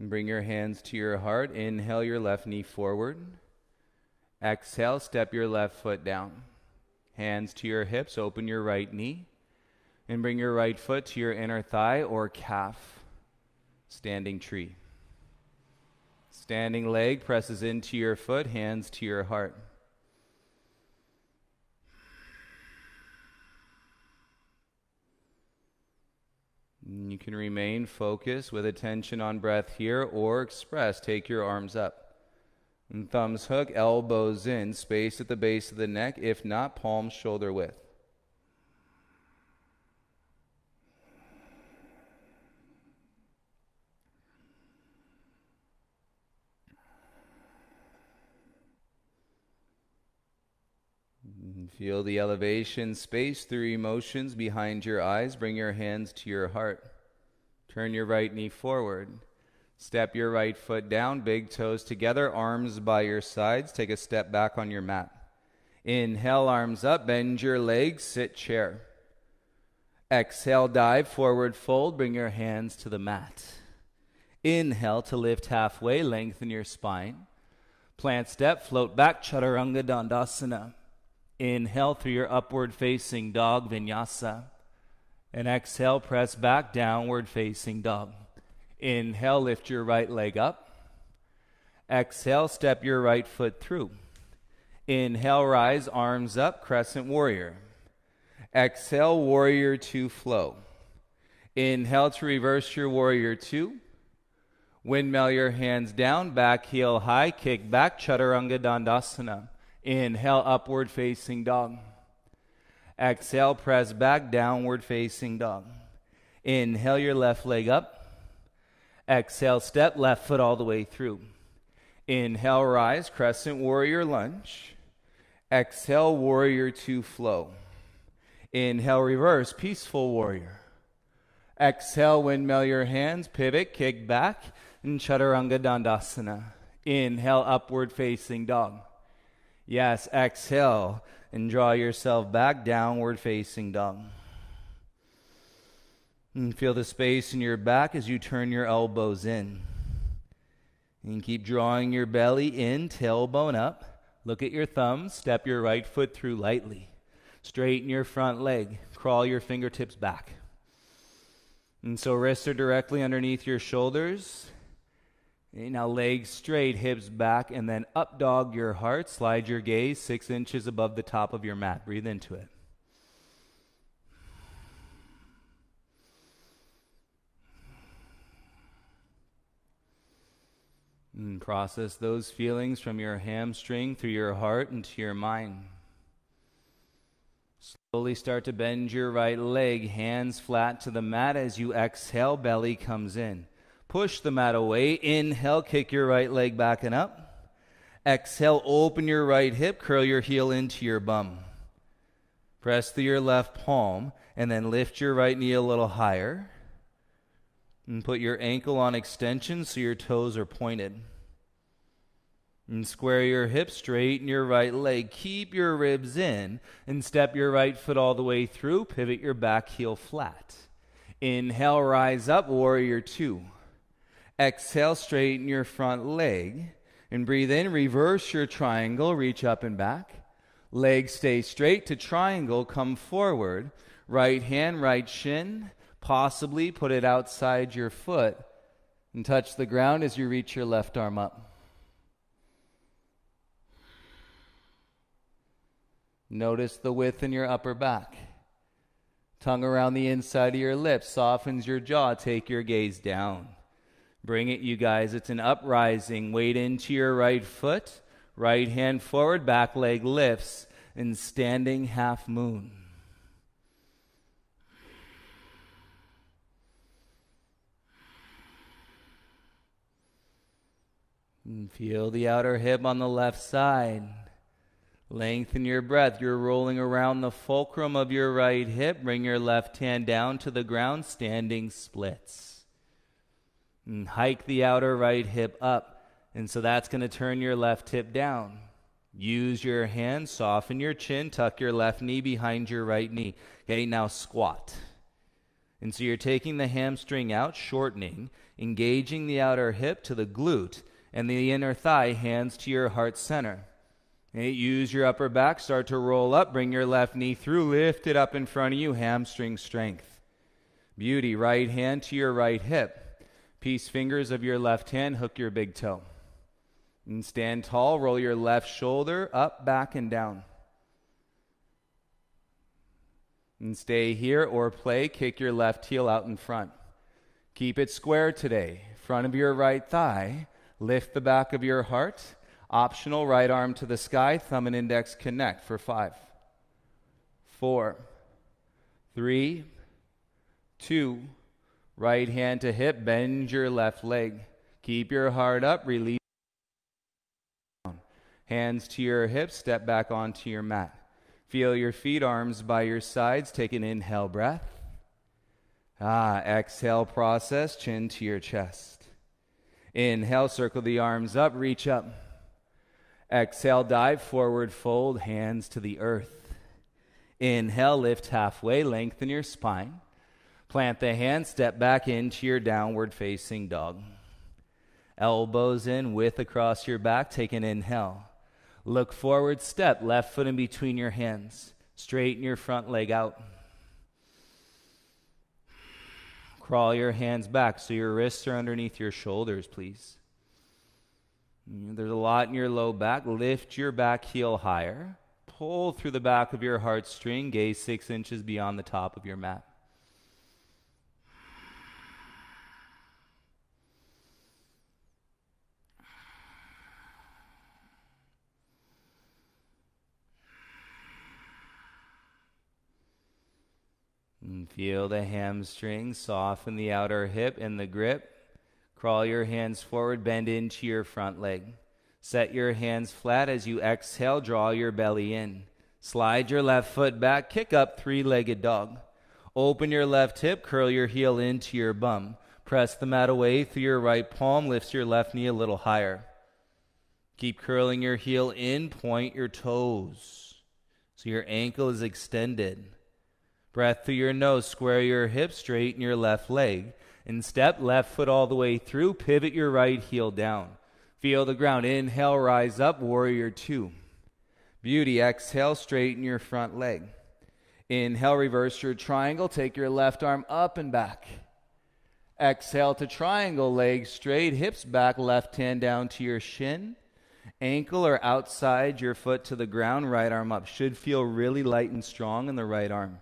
And bring your hands to your heart. Inhale your left knee forward. Exhale, step your left foot down. Hands to your hips, open your right knee. And bring your right foot to your inner thigh or calf. Standing tree. Standing leg presses into your foot, hands to your heart. You can remain focused with attention on breath here or express. Take your arms up. And thumbs hook, elbows in, space at the base of the neck. If not, palms shoulder width. Feel the elevation, space through emotions behind your eyes. Bring your hands to your heart. Turn your right knee forward. Step your right foot down, big toes together, arms by your sides. Take a step back on your mat. Inhale, arms up, bend your legs, sit chair. Exhale, dive, forward fold, bring your hands to the mat. Inhale to lift halfway, lengthen your spine. Plant step, float back, Chaturanga Dandasana. Inhale through your upward facing dog, Vinyasa. And exhale, press back, downward facing dog. Inhale, lift your right leg up. Exhale, step your right foot through. Inhale, rise, arms up, crescent warrior. Exhale, warrior two, flow. Inhale to reverse your warrior two. Windmill your hands down, back heel high, kick back, Chaturanga Dandasana. Inhale, upward facing dog. Exhale, press back, downward facing dog. Inhale your left leg up. Exhale, step left foot all the way through. Inhale, rise, crescent warrior lunge. Exhale, warrior two, flow. Inhale, reverse, peaceful warrior. Exhale, windmill your hands, pivot, kick back, and Chaturanga Dandasana. Inhale, upward facing dog. Yes, exhale and draw yourself back, downward facing dog. And feel the space in your back as you turn your elbows in. And keep drawing your belly in, tailbone up. Look at your thumbs, step your right foot through lightly. Straighten your front leg, crawl your fingertips back. And so wrists are directly underneath your shoulders. Now legs straight, hips back, and then up dog your heart. Slide your gaze 6 inches above the top of your mat. Breathe into it. And process those feelings from your hamstring through your heart into your mind. Slowly start to bend your right leg, hands flat to the mat. As you exhale, belly comes in. Push the mat away. Inhale, kick your right leg back and up. Exhale, open your right hip, curl your heel into your bum. Press through your left palm, and then lift your right knee a little higher. And put your ankle on extension so your toes are pointed. And square your hips, straighten your right leg. Keep your ribs in, and step your right foot all the way through. Pivot your back heel flat. Inhale, rise up, warrior two. Exhale, straighten your front leg. And breathe in, reverse your triangle, reach up and back. Legs stay straight to triangle, come forward. Right hand, right shin. Possibly put it outside your foot. And touch the ground as you reach your left arm up. Notice the width in your upper back. Tongue around the inside of your lips softens your jaw. Take your gaze down. Bring it, you guys. It's an uprising. Weight into your right foot. Right hand forward, back leg lifts. And standing half moon. And feel the outer hip on the left side. Lengthen your breath. You're rolling around the fulcrum of your right hip. Bring your left hand down to the ground, standing splits. And hike the outer right hip up. And so that's going to turn your left hip down. Use your hand, soften your chin, tuck your left knee behind your right knee. Okay, now squat. And so you're taking the hamstring out, shortening, engaging the outer hip to the glute and the inner thigh, hands to your heart center. Okay, use your upper back, start to roll up, bring your left knee through, lift it up in front of you, hamstring strength. Beauty, right hand to your right hip. Peace fingers of your left hand, hook your big toe. And stand tall, roll your left shoulder up, back, and down. And stay here or play, kick your left heel out in front. Keep it square today. Front of your right thigh, lift the back of your heart. Optional, right arm to the sky, thumb and index connect for 5, 4, 3, 2, right hand to hip, bend your left leg. Keep your heart up, release. Hands to your hips, step back onto your mat. Feel your feet, arms by your sides. Take an inhale breath. Exhale process, chin to your chest. Inhale, circle the arms up, reach up. Exhale, dive forward, fold, hands to the earth. Inhale, lift halfway, lengthen your spine. Plant the hands, step back into your downward facing dog. Elbows in, width across your back, take an inhale. Look forward, step, left foot in between your hands. Straighten your front leg out. Crawl your hands back so your wrists are underneath your shoulders, please. There's a lot in your low back. Lift your back heel higher. Pull through the back of your heartstring. Gaze 6 inches beyond the top of your mat. And feel the hamstring, soften the outer hip and the grip. Crawl your hands forward, bend into your front leg. Set your hands flat as you exhale, draw your belly in. Slide your left foot back, kick up, 3-legged dog. Open your left hip, curl your heel into your bum. Press the mat away through your right palm, lift your left knee a little higher. Keep curling your heel in, point your toes so your ankle is extended. Breath through your nose, square your hips, straighten your left leg. And step left foot all the way through, pivot your right heel down. Feel the ground. Inhale, rise up, warrior 2. Beauty, exhale, straighten your front leg. Inhale, reverse your triangle, take your left arm up and back. Exhale to triangle, legs straight, hips back, left hand down to your shin. Ankle or outside your foot to the ground, right arm up. Should feel really light and strong in the right arm.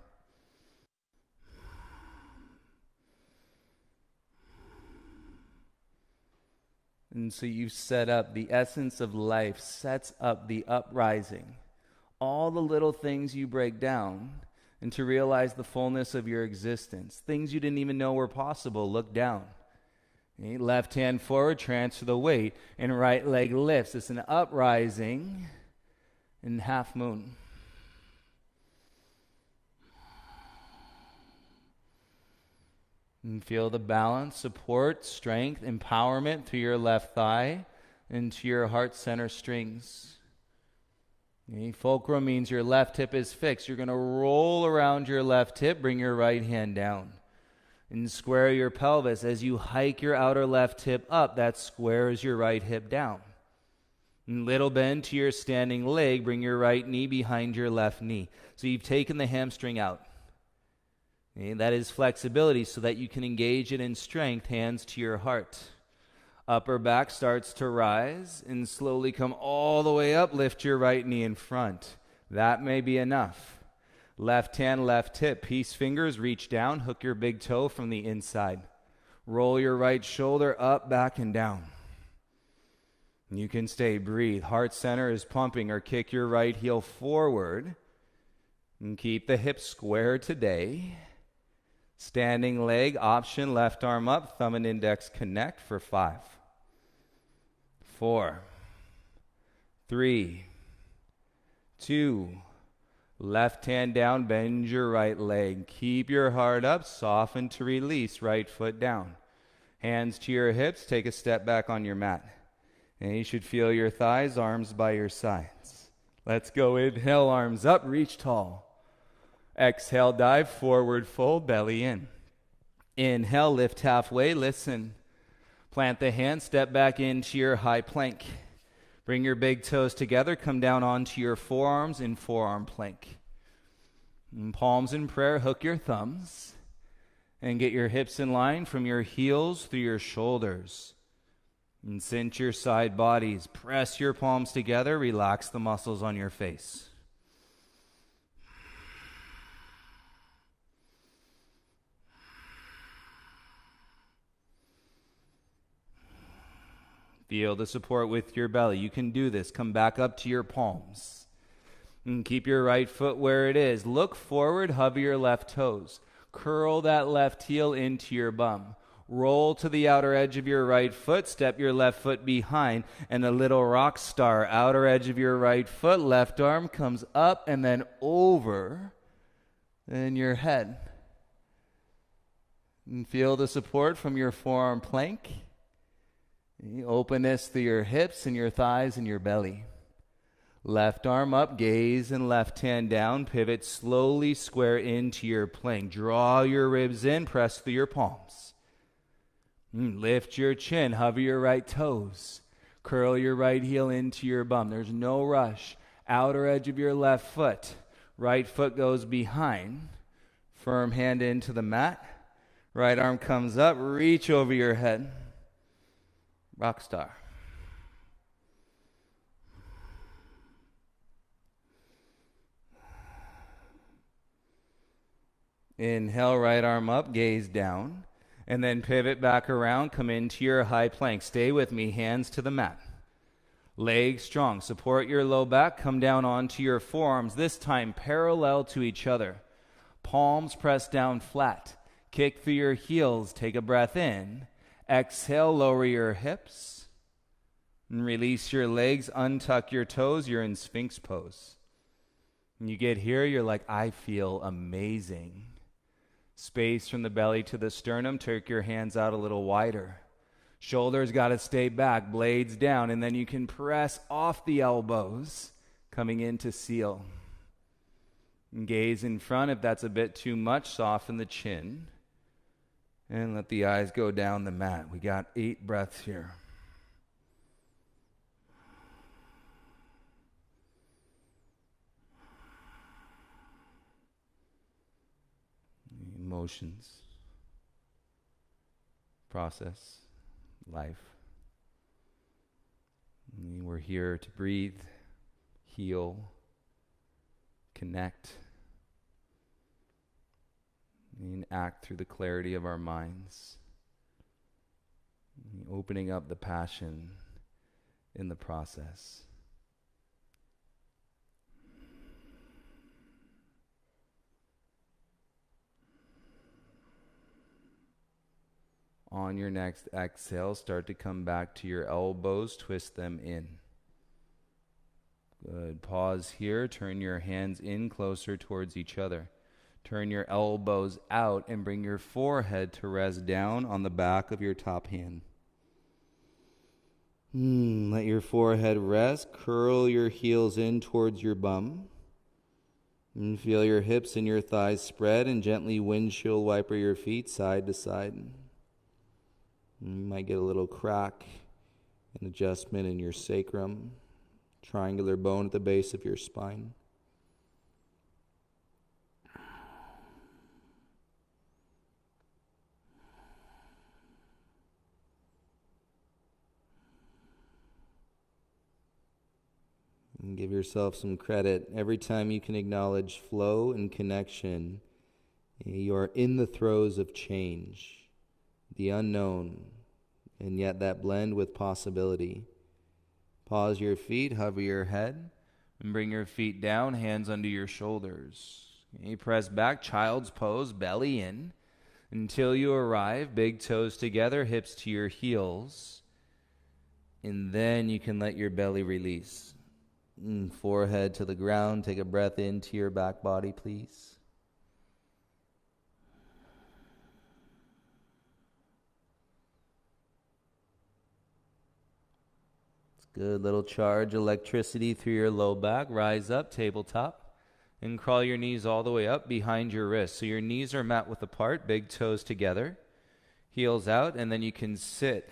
And so you set up the essence of life, sets up the uprising. All the little things you break down, and to realize the fullness of your existence. Things you didn't even know were possible, look down. Okay, left hand forward, transfer the weight, and right leg lifts. It's an uprising in half moon. And feel the balance, support, strength, empowerment through your left thigh into your heart center strings. Okay, fulcrum means your left hip is fixed. You're going to roll around your left hip, bring your right hand down. And square your pelvis. As you hike your outer left hip up, that squares your right hip down. And little bend to your standing leg, bring your right knee behind your left knee. So you've taken the hamstring out. Okay, that is flexibility so that you can engage it in strength, hands to your heart. Upper back starts to rise and slowly come all the way up. Lift your right knee in front. That may be enough. Left hand, left hip. Peace fingers, reach down. Hook your big toe from the inside. Roll your right shoulder up, back, and down. You can stay. Breathe. Heart center is pumping, or kick your right heel forward. And keep the hips square today. Standing leg option, left arm up, thumb and index connect for 5, 4, 3, 2, left hand down, bend your right leg. Keep your heart up, soften to release, right foot down. Hands to your hips, take a step back on your mat. And you should feel your thighs, arms by your sides. Let's go. Inhale, arms up, reach tall. Exhale, dive, forward fold, belly in. Inhale, lift halfway, listen. Plant the hand, step back into your high plank. Bring your big toes together, come down onto your forearms in forearm plank. And palms in prayer, hook your thumbs. And get your hips in line from your heels through your shoulders. And cinch your side bodies. Press your palms together, relax the muscles on your face. Feel the support with your belly. You can do this. Come back up to your palms. And keep your right foot where it is. Look forward, hover your left toes. Curl that left heel into your bum. Roll to the outer edge of your right foot. Step your left foot behind. And a little rock star. Outer edge of your right foot. Left arm comes up and then over. Then your head. And feel the support from your forearm plank. Openness through your hips and your thighs and your belly. Left arm up, gaze and left hand down. Pivot slowly, square into your plank. Draw your ribs in, press through your palms. Lift your chin, hover your right toes. Curl your right heel into your bum. There's no rush. Outer edge of your left foot. Right foot goes behind. Firm hand into the mat. Right arm comes up, reach over your head. Rock star. Inhale, right arm up, gaze down. And then pivot back around, come into your high plank. Stay with me, hands to the mat. Legs strong, support your low back, come down onto your forearms, this time parallel to each other. Palms press down flat. Kick through your heels, take a breath in. Exhale, lower your hips. And release your legs, untuck your toes, you're in Sphinx pose. When you get here, you're like, I feel amazing. Space from the belly to the sternum, take your hands out a little wider. Shoulders got to stay back, blades down, and then you can press off the elbows, coming into seal. And gaze in front. If that's a bit too much, soften the chin. And let the eyes go down the mat. We got 8 breaths here. Emotions, process, life. We're here to breathe, heal, connect, and act through the clarity of our minds, opening up the passion in the process. On your next exhale, start to come back to your elbows, twist them in. Good. Pause here. Turn your hands in closer towards each other. Turn your elbows out and bring your forehead to rest down on the back of your top hand. Let your forehead rest. Curl your heels in towards your bum. And feel your hips and your thighs spread and gently windshield wiper your feet side to side. You might get a little crack, an adjustment in your sacrum, triangular bone at the base of your spine. And give yourself some credit. Every time you can acknowledge flow and connection, you are in the throes of change, the unknown, and yet that blend with possibility. Pause your feet, hover your head, and bring your feet down, hands under your shoulders. You press back, child's pose, belly in, until you arrive, big toes together, hips to your heels. And then you can let your belly release. Forehead to the ground. Take a breath into your back body, please. It's good. Little charge, electricity through your low back. Rise up, tabletop, and crawl your knees all the way up behind your wrists. So your knees are mat width apart, big toes together, heels out, and then you can sit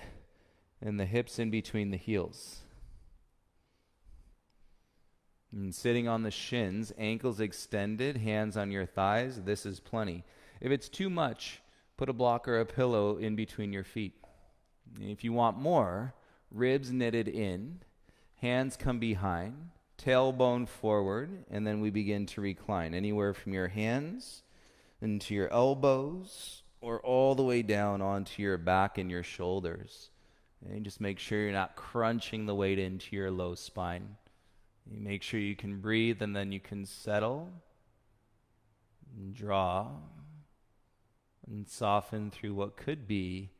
and the hips in between the heels. And sitting on the shins, ankles extended, hands on your thighs. This is plenty. If it's too much, put a block or a pillow in between your feet. If you want more, ribs knitted in, hands come behind, tailbone forward, and then we begin to recline. Anywhere from your hands into your elbows or all the way down onto your back and your shoulders. And just make sure you're not crunching the weight into your low spine. You make sure you can breathe, and then you can settle and draw and soften through what could be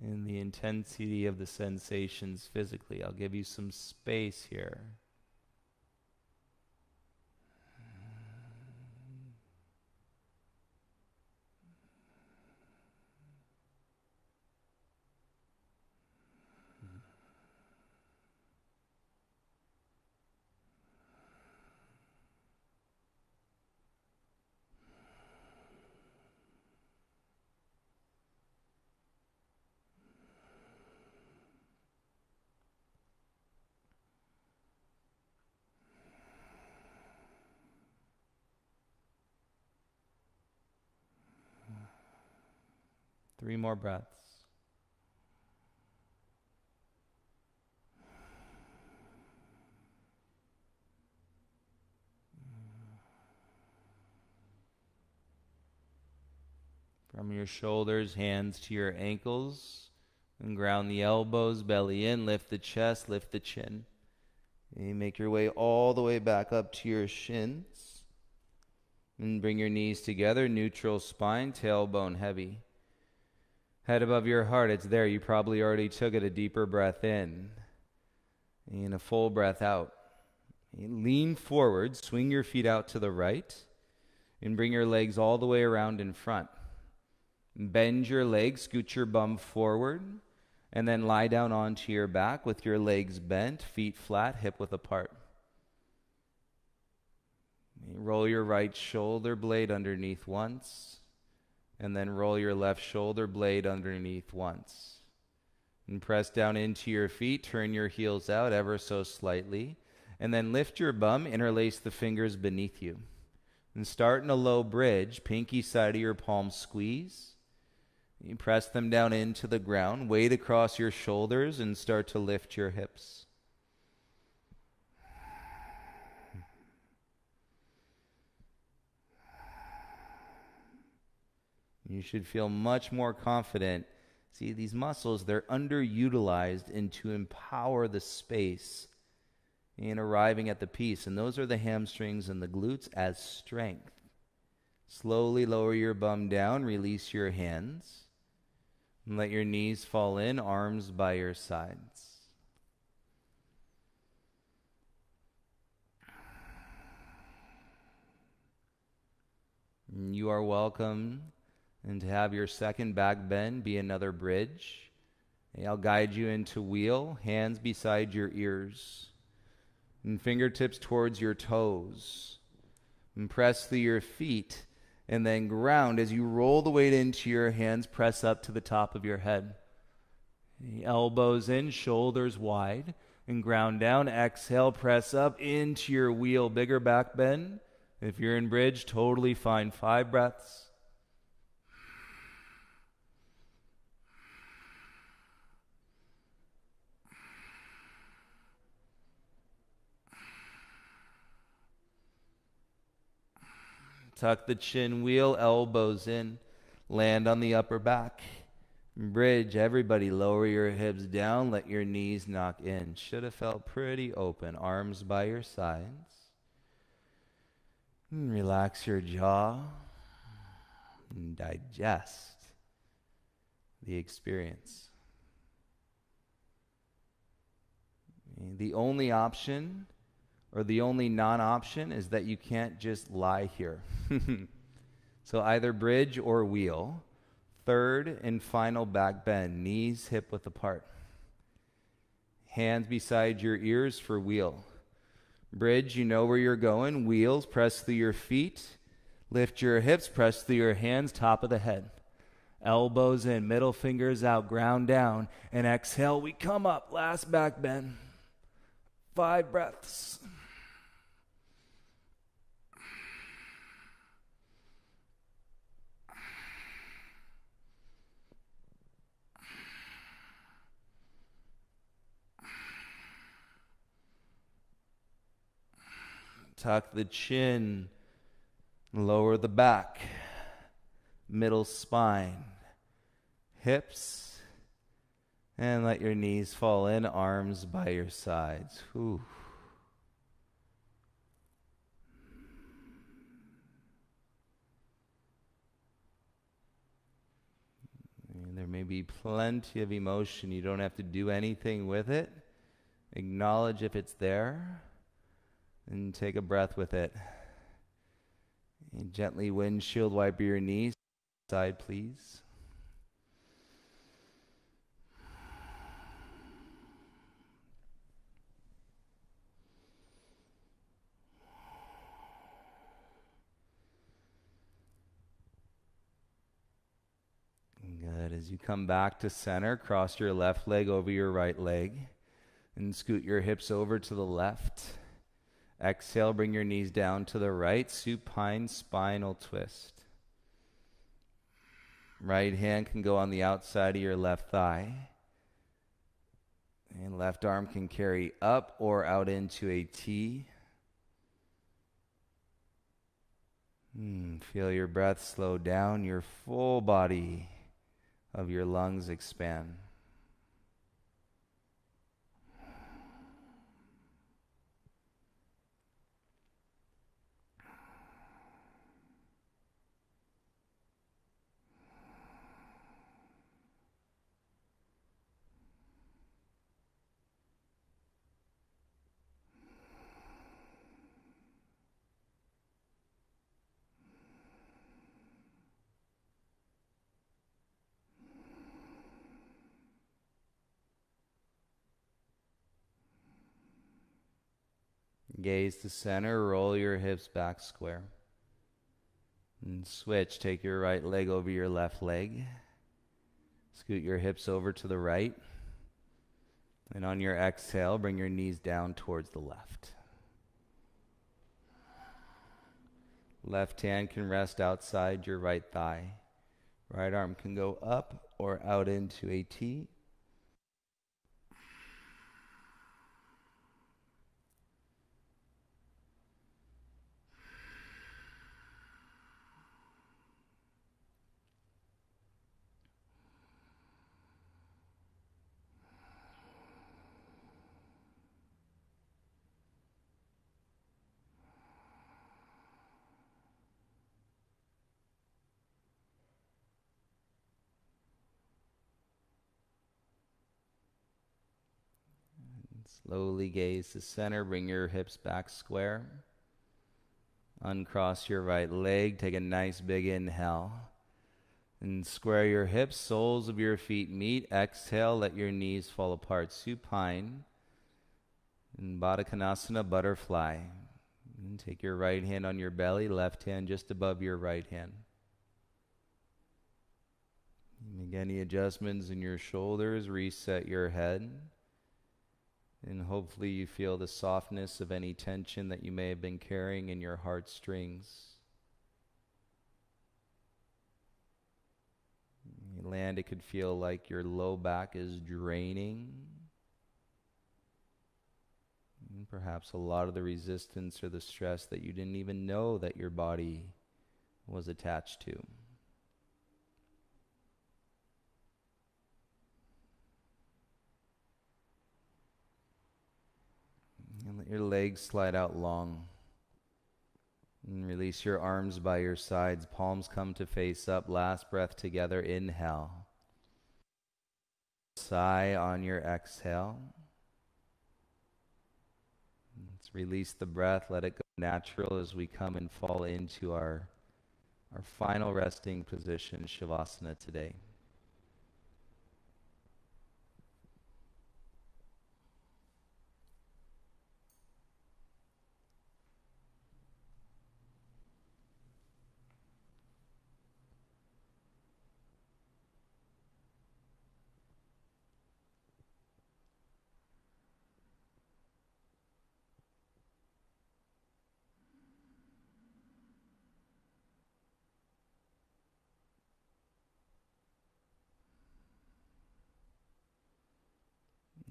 in the intensity of the sensations physically. I'll give you some space here. Three more breaths. From your shoulders, hands to your ankles, and ground the elbows, belly in, lift the chest, lift the chin. And you make your way all the way back up to your shins. And bring your knees together, neutral spine, tailbone heavy. Head above your heart, it's there. You probably already took it. A deeper breath in and a full breath out. And lean forward, swing your feet out to the right, and bring your legs all the way around in front. Bend your legs, scoot your bum forward, and then lie down onto your back with your legs bent, feet flat, hip width apart. Roll your right shoulder blade underneath once, and then roll your left shoulder blade underneath once. And press down into your feet, turn your heels out ever so slightly, and then lift your bum, interlace the fingers beneath you. And start in a low bridge, pinky side of your palm squeeze. You press them down into the ground, weight across your shoulders, and start to lift your hips. You should feel much more confident. See, these muscles, they're underutilized and to empower the space in arriving at the peace. And those are the hamstrings and the glutes as strength. Slowly lower your bum down, release your hands, and let your knees fall in, arms by your sides. You are welcome. And to have your second back bend be another bridge. I'll guide you into wheel, hands beside your ears, and fingertips towards your toes. And press through your feet, and then ground. As you roll the weight into your hands, press up to the top of your head. Elbows in, shoulders wide, and ground down. Exhale, press up into your wheel, bigger back bend. If you're in bridge, totally fine. 5 breaths. Tuck the chin, wheel, elbows in. Land on the upper back. Bridge, everybody lower your hips down, let your knees knock in. Should have felt pretty open. Arms by your sides. Relax your jaw and digest the experience. The only option or the only non-option is that you can't just lie here. So either bridge or wheel. Third and final back bend, knees hip width apart. Hands beside your ears for wheel. Bridge, you know where you're going. Wheels, press through your feet. Lift your hips, press through your hands, top of the head. Elbows in, middle fingers out, ground down. And exhale, we come up. Last back bend. 5 breaths. Tuck the chin, lower the back, middle spine, hips, and let your knees fall in, arms by your sides. Whew. And there may be plenty of emotion. You don't have to do anything with it. Acknowledge if it's there. And take a breath with it. And gently windshield wipe your knees. Side, please. Good. As you come back to center, cross your left leg over your right leg. And scoot your hips over to the left. Exhale, bring your knees down to the right, supine spinal twist. Right hand can go on the outside of your left thigh. And left arm can carry up or out into a T. Feel your breath slow down, your full body of your lungs expand. Gaze to center, roll your hips back square. And switch, take your right leg over your left leg. Scoot your hips over to the right. And on your exhale, bring your knees down towards the left. Left hand can rest outside your right thigh. Right arm can go up or out into a T. Slowly gaze to center, bring your hips back square. Uncross your right leg, take a nice big inhale. And square your hips, soles of your feet meet. Exhale, let your knees fall apart. Supine. And Baddha Konasana, butterfly. And take your right hand on your belly, left hand just above your right hand. Make any adjustments in your shoulders, reset your head. And hopefully you feel the softness of any tension that you may have been carrying in your heartstrings. You land, it could feel like your low back is draining. And perhaps a lot of the resistance or the stress that you didn't even know that your body was attached to. And let your legs slide out long. And release your arms by your sides. Palms come to face up. Last breath together. Inhale. Sigh on your exhale. Let's release the breath. Let it go natural as we come and fall into our final resting position, Shavasana, today.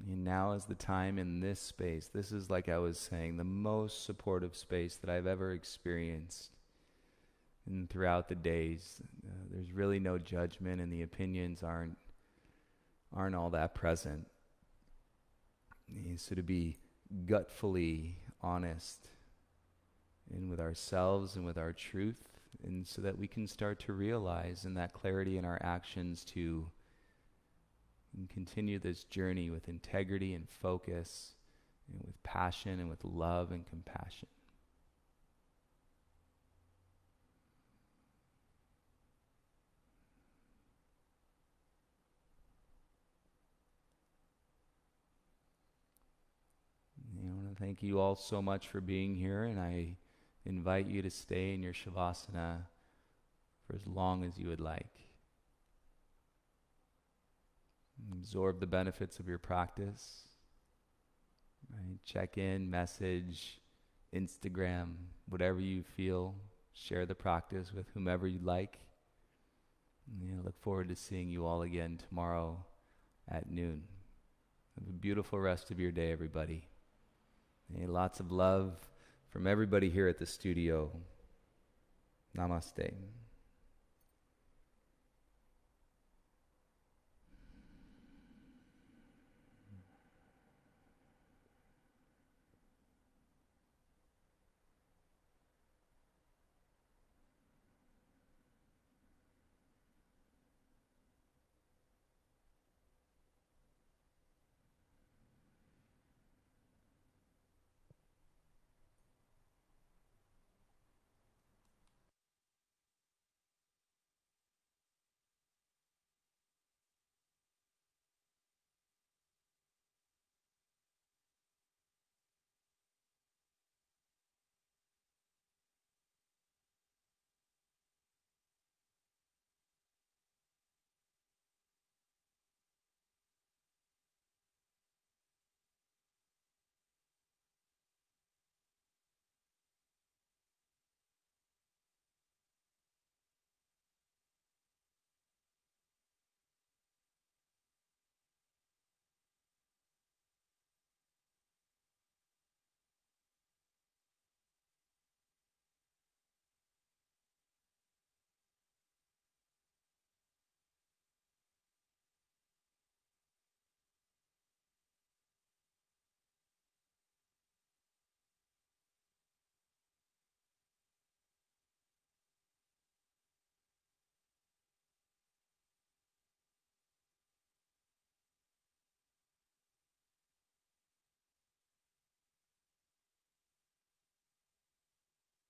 And now is the time in this space. This is, like I was saying, the most supportive space that I've ever experienced. And throughout the days, there's really no judgment, and the opinions aren't all that present. So to be gutfully honest and with ourselves and with our truth, and so that we can start to realize in that clarity in our actions to continue this journey with integrity and focus, and with passion and with love and compassion. I want to thank you all so much for being here, and I invite you to stay in your Shavasana for as long as you would like. Absorb the benefits of your practice. Right? Check in, message, Instagram, whatever you feel. Share the practice with whomever you'd like. And look forward to seeing you all again tomorrow at noon. Have a beautiful rest of your day, everybody. Lots of love from everybody here at the studio. Namaste.